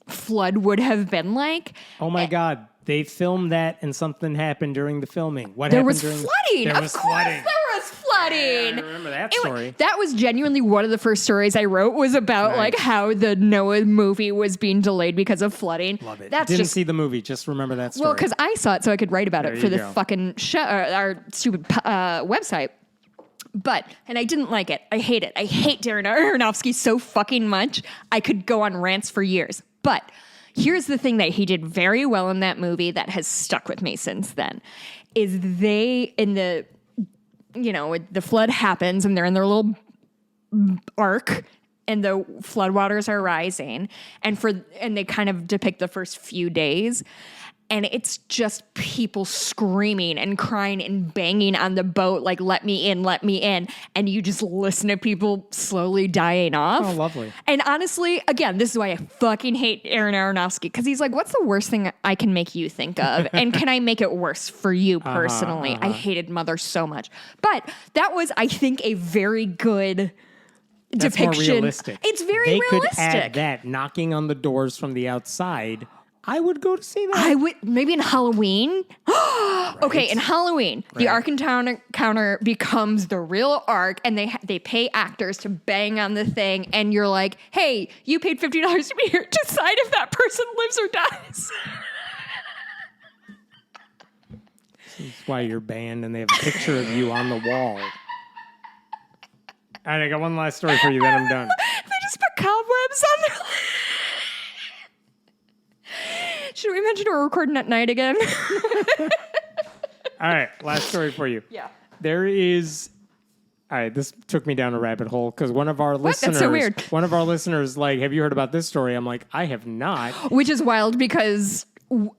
S2: flood would have been like.
S1: Oh my God. They filmed that and something happened during the filming. What
S2: There
S1: happened
S2: was
S1: during
S2: flooding.
S1: There
S2: of
S1: was
S2: course
S1: flooding.
S2: there was flooding.
S1: I remember that
S2: It wa-
S1: story.
S2: that was genuinely one of the first stories I wrote was about like
S1: Nice.
S2: how the Noah movie was being delayed because of flooding.
S1: Love it.
S2: That's
S1: Didn't
S2: just
S1: see the movie. Just remember that story.
S2: well, because I saw it so I could write about
S1: There
S2: it for
S1: you
S2: the
S1: go.
S2: fucking show, our stupid website. And I didn't like it. I hate it. I hate Darren Aronofsky so fucking much. I could go on rants for years. But here's the thing that he did very well in that movie that has stuck with me since then, is the flood happens and they're in their little ark and the floodwaters are rising and they kind of depict the first few days. And it's just people screaming and crying and banging on the boat, like, let me in, let me in. And you just listen to people slowly dying off.
S1: Oh, lovely.
S2: And honestly, again, this is why I fucking hate Aaron Aronofsky, because he's like, what's the worst thing I can make you think of? And can I make it worse for you personally? I hated Mother so much. But that was, I think, a very good
S1: That's
S2: depiction.
S1: more realistic.
S2: It's very
S1: they
S2: realistic.
S1: Could add that knocking on the doors from the outside. I would go to see that.
S2: I would maybe in Halloween. Okay, in Halloween, the Ark Encounter becomes the real Ark, and they pay actors to bang on the thing, and you're like, hey, you paid $50 to be here. Decide if that person lives or dies.
S1: That's why you're banned, and they have a picture of you on the wall. All right, I got one last story for you, then I'm done.
S2: They just put cobwebs on their. Should we mention we're recording at night again?
S1: All right, last story for you.
S2: Yeah.
S1: There is. All right, this took me down a rabbit hole because one of our listeners.
S2: That's so weird.
S1: One of our listeners, like, have you heard about this story? I'm like, I have not.
S2: Which is wild because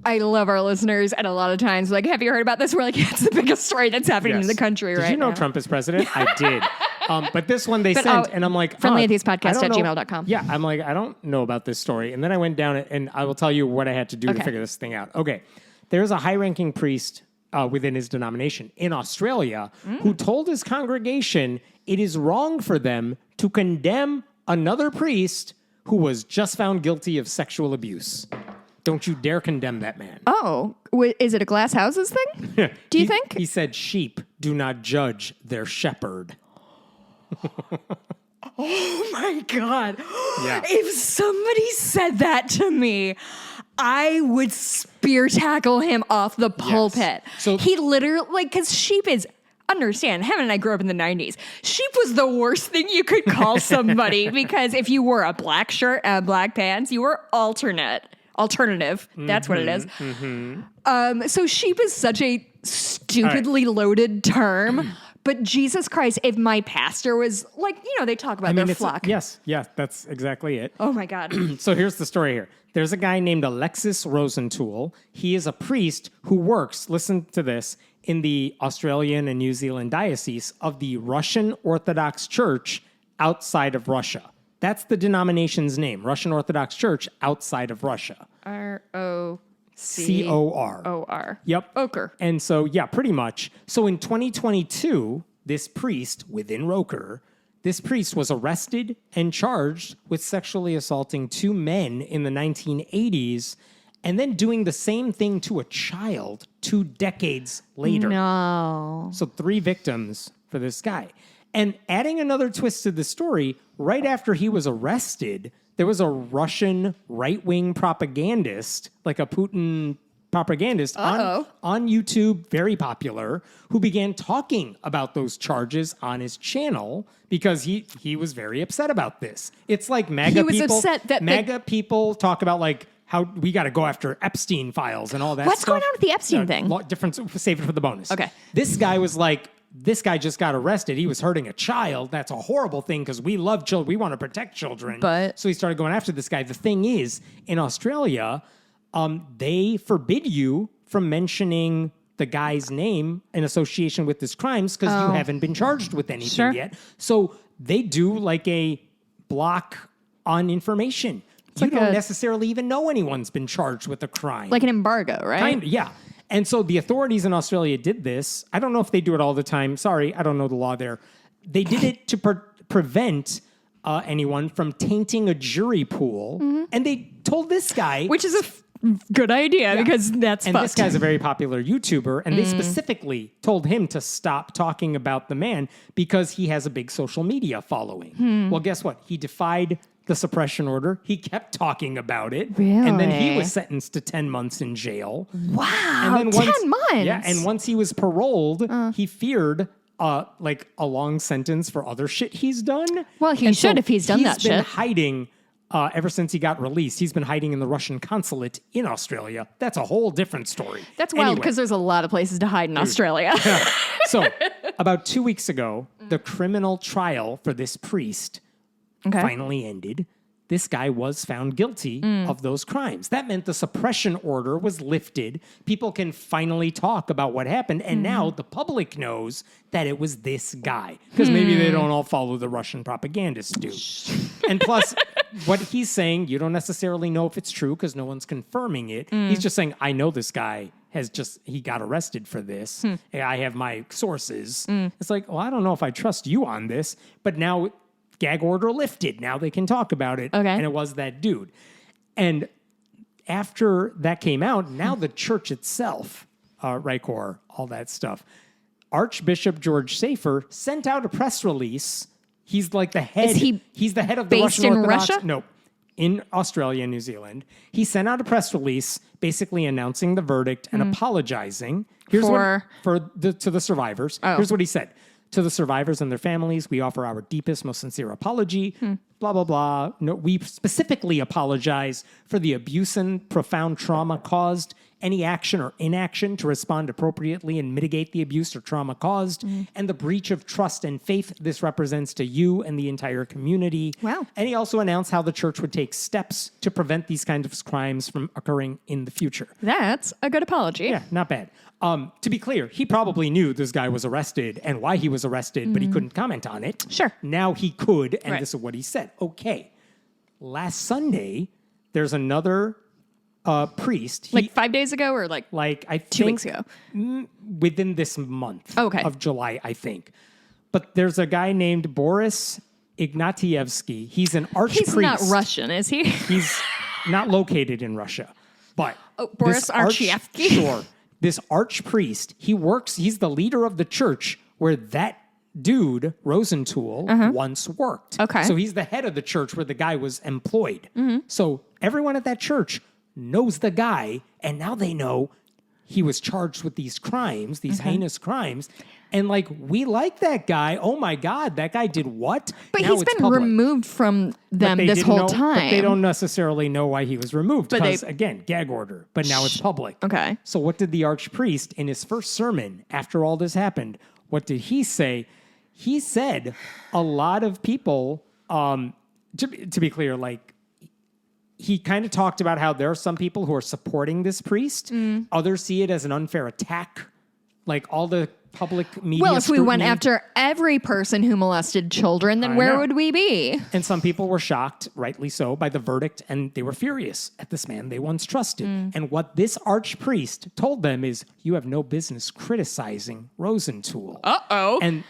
S2: I love our listeners, and a lot of times, like, have you heard about this? We're like, yeah, it's the biggest story that's happening in
S1: Yes.
S2: the country right now.
S1: Did you know Trump is president? I did. But this one they sent, and I'm like,
S2: friendlyatheistpodcast@gmail.com.
S1: Yeah, I'm like, I don't know about this story. And then I went down it, and I will tell you what I had to do to
S2: Okay.
S1: figure this thing out. Okay. There's a high-ranking priest within his denomination in Australia who told his congregation it is wrong for them to condemn another priest who was just found guilty of sexual abuse. Don't you dare condemn that man.
S2: Oh, is it a glass houses thing? Do you think?
S1: He said, sheep do not judge their shepherd.
S2: Oh my God.
S1: Yeah.
S2: If somebody said that to me, I would spear tackle him off the pulpit.
S1: So-
S2: he literally, like, because sheep is, understand, Hannah and I grew up in the 90s. Sheep was the worst thing you could call somebody because if you wore a black shirt and black pants, you were alternative. That's what it is. So sheep is such a stupidly loaded term. But Jesus Christ, if my pastor was like, they talk about their flock.
S1: Yes, that's exactly it.
S2: Oh my God.
S1: So here's the story here. There's a guy named Alexis Rosentool. He is a priest who works, listen to this, in the Australian and New Zealand diocese of the Russian Orthodox Church outside of Russia. That's the denomination's name, Russian Orthodox Church outside of Russia.
S2: ROCOR.
S1: COR. Yep.
S2: Ochre.
S1: And so, yeah, pretty much. So in 2022, this priest within Roker, this priest was arrested and charged with sexually assaulting 2 men in the 1980s and then doing the same thing to a child 2 decades later.
S2: No.
S1: So 3 victims for this guy. And adding another twist to the story, right after he was arrested, there was a Russian right-wing propagandist, like a Putin propagandist on YouTube, very popular, who began talking about those charges on his channel because he was very upset about this. It's like MAGA people.
S2: Upset that
S1: MAGA people talk about like how we got to go after Epstein files and all that.
S2: What's
S1: stuff.
S2: going on with the Epstein thing?
S1: Different. Save it for the bonus.
S2: Okay.
S1: This guy was like, this guy just got arrested. He was hurting a child. That's a horrible thing because we love children. We want to protect children.
S2: But
S1: so he started going after this guy. The thing is, in Australia, they forbid you from mentioning the guy's name in association with his crimes because you haven't been charged with anything yet. So they do like a block on information. You don't necessarily even know anyone's been charged with a crime.
S2: Like an embargo, right?
S1: Kind of, yeah. And so the authorities in Australia did this. I don't know if they do it all the time. Sorry, I don't know the law there. They did it to prevent anyone from tainting a jury pool. And they told this guy...
S2: Which is a good idea because that's
S1: and
S2: fucked.
S1: this guy's a very popular YouTuber, and they specifically told him to stop talking about the man because he has a big social media following. Well, guess what? He defied the suppression order. He kept talking about it. And then he was sentenced to 10 months in jail.
S2: Wow,
S1: And then
S2: 10 months?
S1: Yeah, and once he was paroled, he feared like a long sentence for other shit he's done.
S2: Well, he should if he's done that
S1: He's been
S2: shit.
S1: hiding ever since he got released. He's been hiding in the Russian consulate in Australia. That's a whole different story.
S2: That's wild because there's a lot of places to hide in Australia.
S1: So about 2 weeks ago, the criminal trial for this priest finally ended. This guy was found guilty of those crimes. That meant the suppression order was lifted. People can finally talk about what happened. And now the public knows that it was this guy. Because maybe they don't all follow the Russian propagandists do. And plus, what he's saying, you don't necessarily know if it's true because no one's confirming it. He's just saying, I know this guy he got arrested for this. I have my sources. It's like, well, I don't know if I trust you on this. But now... gag order lifted. Now they can talk about it. And it was that dude. And after that came out, now the church itself, Rykor, all that stuff, Archbishop George Safer sent out a press release. He's like the head. He's the head of the
S2: based
S1: Russian
S2: in
S1: Orthodox.
S2: Russia?
S1: No, in Australia and New Zealand. He sent out a press release basically announcing the verdict and apologizing. To the survivors. Here's what he said. To the survivors and their families, we offer our deepest, most sincere apology. Blah, blah, blah. No, we specifically apologize for the abuse and profound trauma caused, any action or inaction to respond appropriately and mitigate the abuse or trauma caused, and the breach of trust and faith this represents to you and the entire community.
S2: Wow.
S1: And he also announced how the church would take steps to prevent these kinds of crimes from occurring in the future.
S2: That's a good apology.
S1: Yeah, not bad. To be clear, he probably knew this guy was arrested and why he was arrested, but he couldn't comment on it.
S2: Sure.
S1: Now he could, and this is what he said. Okay. Last Sunday, there's another priest.
S2: Like 5 days ago or like
S1: I think
S2: 2 weeks ago?
S1: Within this month
S2: Okay.
S1: of July, I think. But there's a guy named Boris Ignatievsky. He's an archpriest.
S2: He's not Russian, is he?
S1: He's not located in Russia. But
S2: Boris
S1: this
S2: Archievsky?
S1: Sure. This archpriest, he's the leader of the church where that dude, Rosentool, once worked.
S2: Okay.
S1: So he's the head of the church where the guy was employed. So everyone at that church knows the guy, and now they know he was charged with these crimes, these heinous crimes. And like, we like that guy. Oh my God, that guy did what?
S2: But
S1: now
S2: he's been removed from them this whole time.
S1: But they don't necessarily know why he was removed.
S2: But
S1: Because, again, gag order. But now it's public.
S2: Okay.
S1: So what did the archpriest in his first sermon after all this happened, what did he say? He said a lot of people, to be clear, like, he kind of talked about how there are some people who are supporting this priest. Others see it as an unfair attack. Like all the public media.
S2: Well, if we went
S1: scrutiny.
S2: after every person who molested children, then
S1: I
S2: where
S1: know.
S2: would we be?
S1: And some people were shocked, rightly so, by the verdict, and they were furious at this man they once trusted. And what this archpriest told them is, you have no business criticizing Rosenthal.
S2: Uh-oh.
S1: And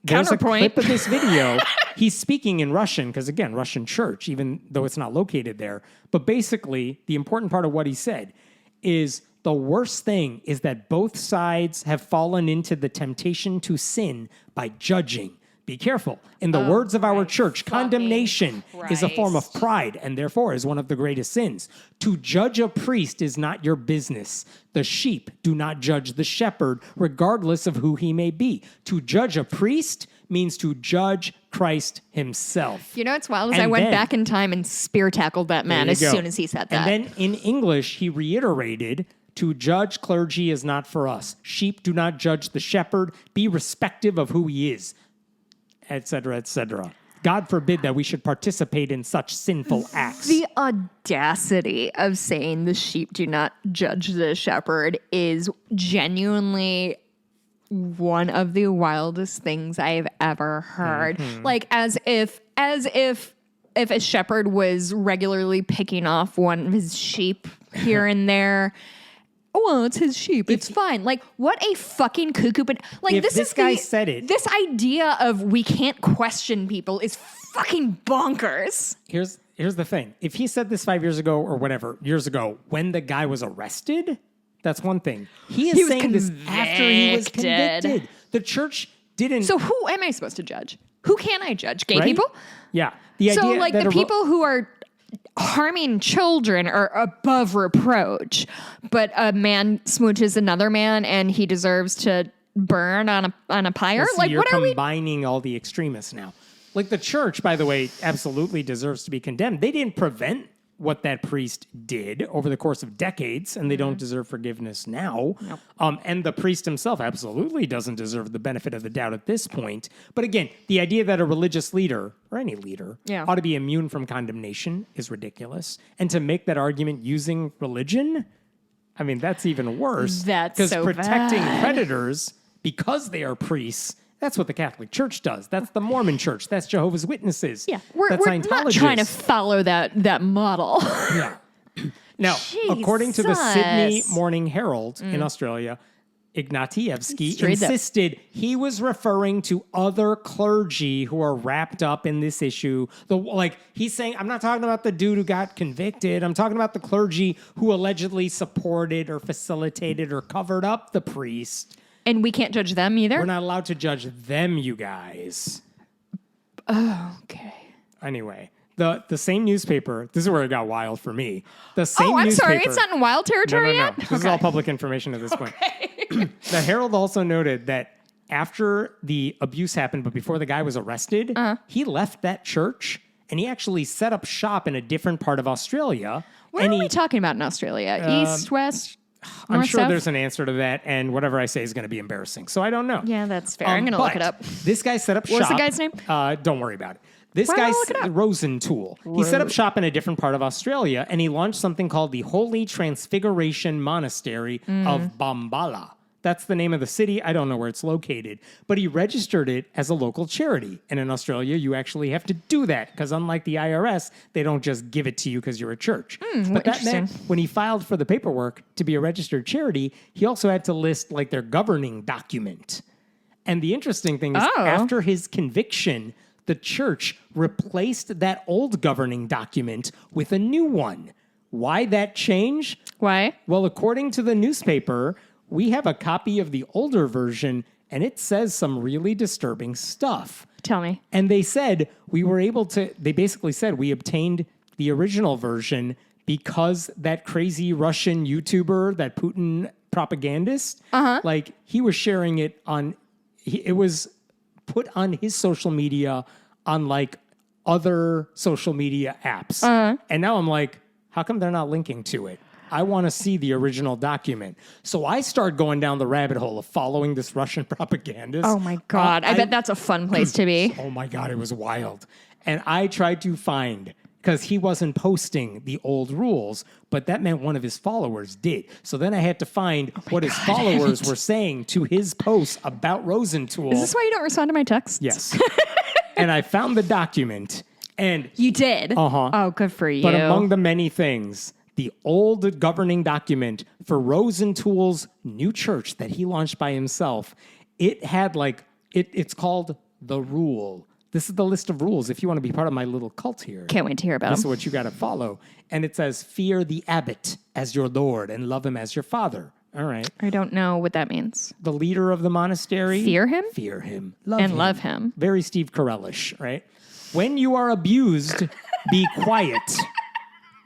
S1: there's a
S2: Counterpoint.
S1: clip of this video. He's speaking in Russian, because again, Russian church, even though it's not located there. But basically, the important part of what he said is, the worst thing is that both sides have fallen into the temptation to sin by judging. Be careful. In the words of our church, condemnation is a form of pride and therefore is one of the greatest sins. To judge a priest is not your business. The sheep do not judge the shepherd, regardless of who he may be. To judge a priest means to judge Christ himself.
S2: You know what's wild is I
S1: And
S2: went
S1: then-
S2: back in time and spear tackled that man
S1: There
S2: as
S1: you go.
S2: soon as he said that.
S1: And then in English, he reiterated, to judge clergy is not for us. Sheep do not judge the shepherd. Be respective of who he is, etc., etc. God forbid that we should participate in such sinful acts.
S2: The audacity of saying the sheep do not judge the shepherd is genuinely one of the wildest things I've ever heard. Like as if a shepherd was regularly picking off one of his sheep here and there. Well, it's his sheep. It's fine. Like, what a fucking cuckoo. But like,
S1: If this guy said it-
S2: This idea of we can't question people is fucking bonkers.
S1: Here's the thing. If he said this 5 years ago or whatever, years ago, when the guy was arrested, that's one thing. He is
S2: He was
S1: saying this after he was
S2: convicted.
S1: convicted. The church didn't...
S2: So who am I supposed to judge? Who can I judge? Gay
S1: right?
S2: people?
S1: Yeah. The
S2: So
S1: idea
S2: like
S1: that
S2: the people who are harming children are above reproach, but a man smooches another man and he deserves to burn on a pyre?
S1: So
S2: Like
S1: you're
S2: what are we?
S1: combining all the extremists now. Like the church, by the way, absolutely deserves to be condemned. They didn't prevent what that priest did over the course of decades, and they don't deserve forgiveness now. And the priest himself absolutely doesn't deserve the benefit of the doubt at this point. But again, the idea that a religious leader, or any leader, ought to be immune from condemnation is ridiculous. And to make that argument using religion, I mean, that's even worse.
S2: That's
S1: because
S2: so
S1: protecting
S2: bad.
S1: predators, because they are priests, that's what the Catholic Church does. That's the Mormon Church. That's Jehovah's Witnesses.
S2: Yeah, we're
S1: that's
S2: not trying to
S1: Scientologists.
S2: follow that model.
S1: Yeah. Now, according to the Sydney
S2: Jesus.
S1: Morning Herald in Australia, Ignatievsky
S2: Straight up.
S1: insisted he was referring to other clergy who are wrapped up in this issue. He's saying, I'm not talking about the dude who got convicted. I'm talking about the clergy who allegedly supported or facilitated or covered up the priest.
S2: And we can't judge them either?
S1: We're not allowed to judge them, you guys.
S2: Okay.
S1: Anyway, the same newspaper, this is where it got wild for me. The same
S2: Oh, I'm sorry.
S1: newspaper-
S2: It's not in wild territory
S1: No.
S2: yet?
S1: This is all public information at this point. The Herald also noted that after the abuse happened, but before the guy was arrested, he left that church and he actually set up shop in a different part of Australia.
S2: What
S1: and
S2: are we talking about in Australia? East, west,
S1: I'm
S2: north,
S1: sure
S2: south?
S1: there's an answer to that, and whatever I say is going to be embarrassing. So I don't know.
S2: Yeah, that's fair. I'm going to look
S1: but
S2: it up.
S1: This guy set up shop.
S2: What was the guy's name?
S1: Don't worry about it. This
S2: Why don't I
S1: guy's
S2: look it up?
S1: Rosenthal. He set up shop in a different part of Australia, and he launched something called the Holy Transfiguration Monastery of Bambala. That's the name of the city. I don't know where it's located. But he registered it as a local charity. And in Australia, you actually have to do that because unlike the IRS, they don't just give it to you because you're a church. But that meant
S2: interesting.
S1: when he filed for the paperwork to be a registered charity, he also had to list like their governing document. And the interesting thing is after his conviction, the church replaced that old governing document with a new one. Why that change?
S2: Why?
S1: Well, according to the newspaper, we have a copy of the older version, and it says some really disturbing stuff.
S2: Tell me.
S1: And they said they basically said we obtained the original version because that crazy Russian YouTuber, that Putin propagandist, like he was sharing it on, it was put on his social media on like other social media apps. And now I'm like, how come they're not linking to it? I want to see the original document. So I start going down the rabbit hole of following this Russian propagandist.
S2: Oh my God. I bet that's a fun place to be.
S1: Oh my God, it was wild. And I tried to find, because he wasn't posting the old rules, but that meant one of his followers did. So then I had to find what his followers were saying to his posts about Rosenthal.
S2: Is this why you don't respond to my texts?
S1: Yes. And I found the document. And
S2: You did?
S1: Uh-huh.
S2: Oh, good for you.
S1: but among the many things, the old governing document for Rosenthal's new church that he launched by himself, it had like, it's called The Rule. This is the list of rules if you want to be part of my little cult here.
S2: Can't wait to hear about
S1: This is
S2: them.
S1: what you got to follow. And it says, fear the abbot as your lord and love him as your father. All right.
S2: I don't know what that means.
S1: The leader of the monastery.
S2: Fear him?
S1: Fear him.
S2: Love him.
S1: Very Steve Carellish, right? When you are abused, be quiet.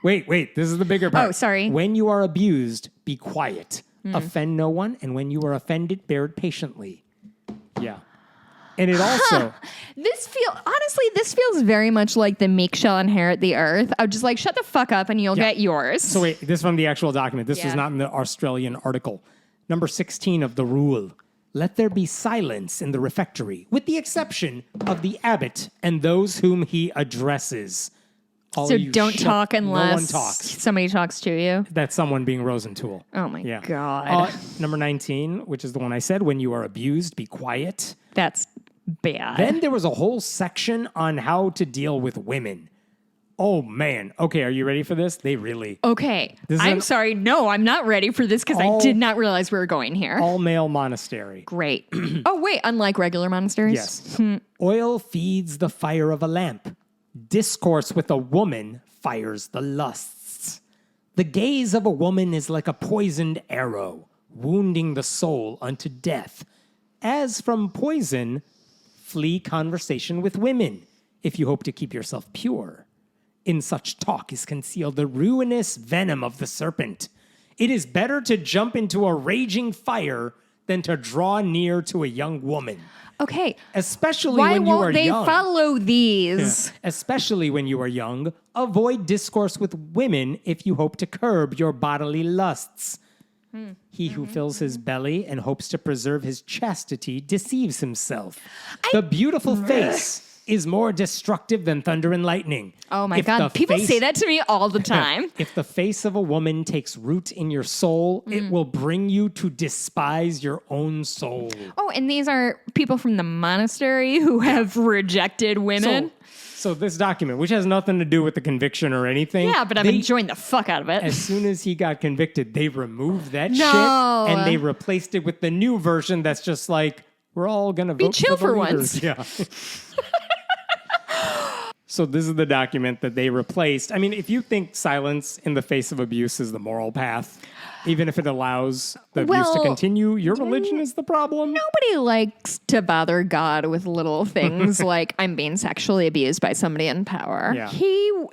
S1: Wait, this is the bigger part.
S2: Oh, sorry.
S1: When you are abused, be quiet. Offend no one, and when you are offended, bear it patiently. Yeah. And it also...
S2: This feels very much like the meek shall inherit the earth. I'm just like, shut the fuck up and you'll get yours.
S1: So wait, this is from the actual document. This was
S2: Yeah.
S1: not in the Australian article. Number 16 of the rule. Let there be silence in the refectory, with the exception of the abbot and those whom he addresses. All
S2: So
S1: of you
S2: don't
S1: shut-
S2: talk unless
S1: no one talks.
S2: somebody talks to you.
S1: That's someone being Rosenthal.
S2: Oh my
S1: Yeah.
S2: God.
S1: Number 19, which is the one I said, when you are abused, be quiet.
S2: That's bad.
S1: Then there was a whole section on how to deal with women. Oh, man. Okay, are you ready for this? They really...
S2: Okay.
S1: This is
S2: I'm
S1: an-
S2: sorry. No, I'm not ready for this because I
S1: All-
S2: did not realize we were going here.
S1: All-male monastery.
S2: Great. Oh, wait. Unlike regular monasteries?
S1: Yes. Oil feeds the fire of a lamp. Discourse with a woman fires the lusts. The gaze of a woman is like a poisoned arrow, wounding the soul unto death. As from poison, flee conversation with women, if you hope to keep yourself pure. In such talk is concealed the ruinous venom of the serpent. It is better to jump into a raging fire than to draw near to a young woman.
S2: Okay.
S1: Especially
S2: Why
S1: when you are
S2: won't they
S1: young.
S2: follow these?
S1: Especially when you are young, avoid discourse with women if you hope to curb your bodily lusts. He who fills his belly and hopes to preserve his chastity deceives himself. The beautiful face is more destructive than thunder and lightning.
S2: Oh my
S1: If the
S2: God. People
S1: face-
S2: say that to me all the time.
S1: If the face of a woman takes root in your soul, it will bring you to despise your own soul.
S2: Oh, and these are people from the monastery who have rejected women.
S1: So this document, which has nothing to do with the conviction or anything.
S2: Yeah, but I'm
S1: they-
S2: enjoying the fuck out of it.
S1: As soon as he got convicted, they removed that
S2: No.
S1: shit and they replaced it with the new version that's just like, we're all going to vote
S2: chill
S1: for the
S2: for
S1: leaders.
S2: once.
S1: Yeah. So this is the document that they replaced. I mean, if you think silence in the face of abuse is the moral path, even if it allows the abuse to
S2: Well,
S1: continue, your religion is the problem.
S2: Nobody likes to bother God with little things like I'm being sexually abused by somebody in power.
S1: Yeah.
S2: He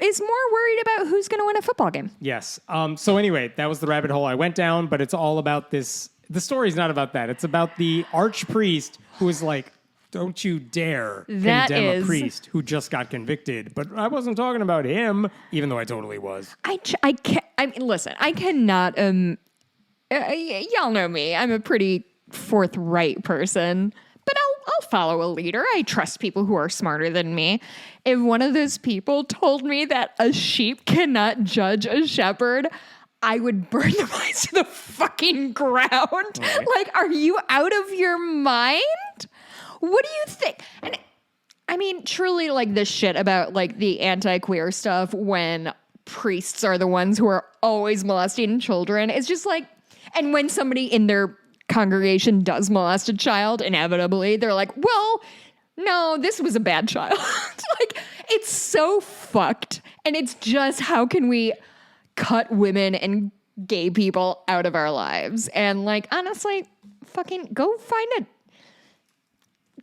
S2: is more worried about who's going to win a football game.
S1: Yes. So anyway, that was the rabbit hole I went down, but it's all about this. The story's not about that. It's about the archpriest who is like, don't you dare
S2: That
S1: condemn
S2: is-
S1: a priest who just got convicted. But I wasn't talking about him, even though I totally was.
S2: I mean, listen, I cannot, y'all know me. I'm a pretty forthright person, but I'll follow a leader. I trust people who are smarter than me. If one of those people told me that a sheep cannot judge a shepherd, I would burn the place to the fucking ground.
S1: Right.
S2: Like, are you out of your mind? What do you think? And I mean, truly, like this shit about like the anti-queer stuff when priests are the ones who are always molesting children. It's just like, and when somebody in their congregation does molest a child, inevitably they're like, well, no, this was a bad child. Like, it's so fucked. And it's just, how can we cut women and gay people out of our lives? And like, honestly, fucking go find a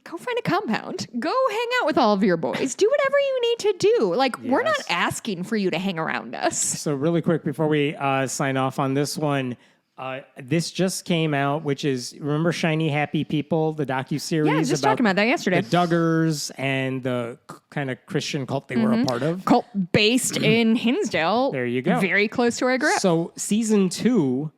S2: go find a compound. Go hang out with all of your boys. Do whatever you need to do. Like, we're not asking for you to hang around us.
S1: So really quick before we sign off on this one, this just came out, which is, remember Shiny Happy People, the docuseries?
S2: Yeah, I was just talking about that yesterday.
S1: The Duggars and the kind of Christian cult they were a part of.
S2: Cult based in Hinsdale.
S1: There you go.
S2: Very close to where I grew up.
S1: So season 2,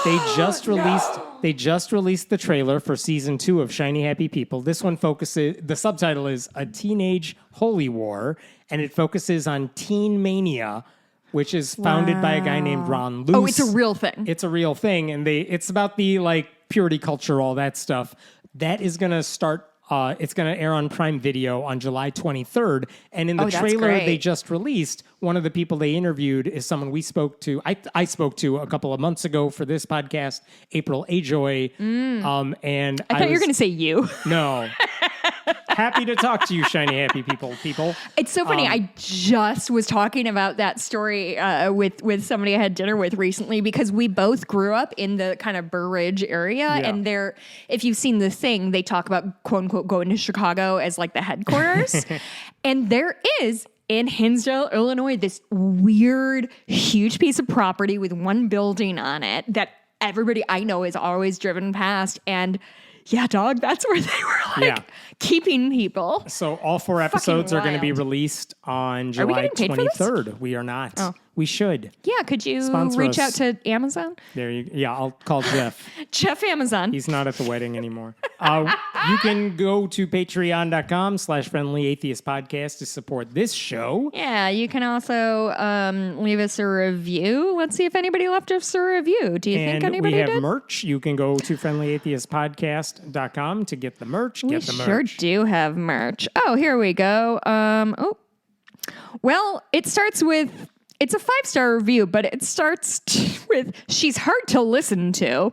S1: they just released the trailer for season 2 of Shiny Happy People. This one focuses, the subtitle is A Teenage Holy War, and it focuses on teen mania, which is founded by a guy named Ron Luce.
S2: Oh, it's a real thing.
S1: It's a real thing, and it's about the like purity culture, all that stuff. That is going to start. It's going to air on Prime Video on July 23rd. And in the trailer they just released, one of the people they interviewed is someone we spoke to. I spoke to a couple of months ago for this podcast, April Ajoy. And
S2: I thought you were going to say you.
S1: No. Happy to talk to you, Shiny Happy People.
S2: It's so funny. I just was talking about that story with somebody I had dinner with recently because we both grew up in the kind of Burridge area.
S1: Yeah.
S2: And if you've seen The Thing, they talk about, quote unquote, going to Chicago as like the headquarters. And there is in Hinsdale, Illinois, this weird, huge piece of property with one building on it that everybody I know is always driven past. And yeah, dog, that's where they were like keeping people.
S1: So all 4 episodes are going to be released on July 23rd. We are not. Oh. We should.
S2: Yeah, could you reach out to Amazon?
S1: I'll call Jeff.
S2: Jeff Amazon.
S1: He's not at the wedding anymore. You can go to patreon.com/friendly atheist podcast to support this show.
S2: Yeah, you can also leave us a review. Let's see if anybody left us a review. Do you think anybody did?
S1: We have merch. You can go to friendlyatheistpodcast.com to get the merch.
S2: We sure do have merch. Oh, here we go. Well, it starts with... It's a 5-star review, but it starts with, she's hard to listen to.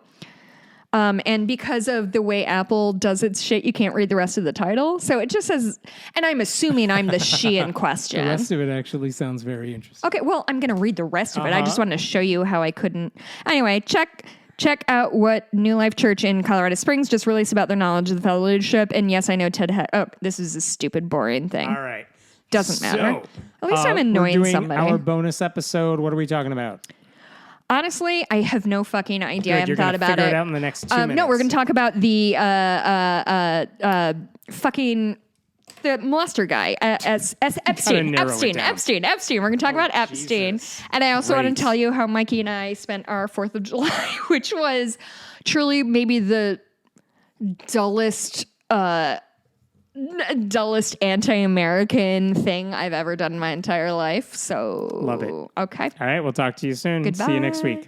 S2: And because of the way Apple does its shit, you can't read the rest of the title. So it just says, and I'm assuming I'm the she in question.
S1: The rest of it actually sounds very interesting.
S2: Okay, well, I'm going to read the rest of it. I just wanted to show you how I couldn't. Anyway, check out what New Life Church in Colorado Springs just released about their knowledge of the fellowship. And yes, I know this is a stupid, boring thing.
S1: All right.
S2: Doesn't matter. At least I'm annoying
S1: we're doing
S2: somebody.
S1: Our bonus episode. What are we talking about?
S2: Honestly, I have no fucking idea. I haven't thought about it.
S1: Figure it out in the next 2 minutes.
S2: No, we're going to talk about the fucking the molester guy, Epstein. We're going to talk about Epstein.
S1: Jesus.
S2: And I also want to tell you how Mikey and I spent our 4th of July, which was truly maybe the dullest anti-American thing I've ever done in my entire life. So
S1: love it.
S2: Okay.
S1: All right, we'll talk to you soon.
S2: Goodbye.
S1: See you next week.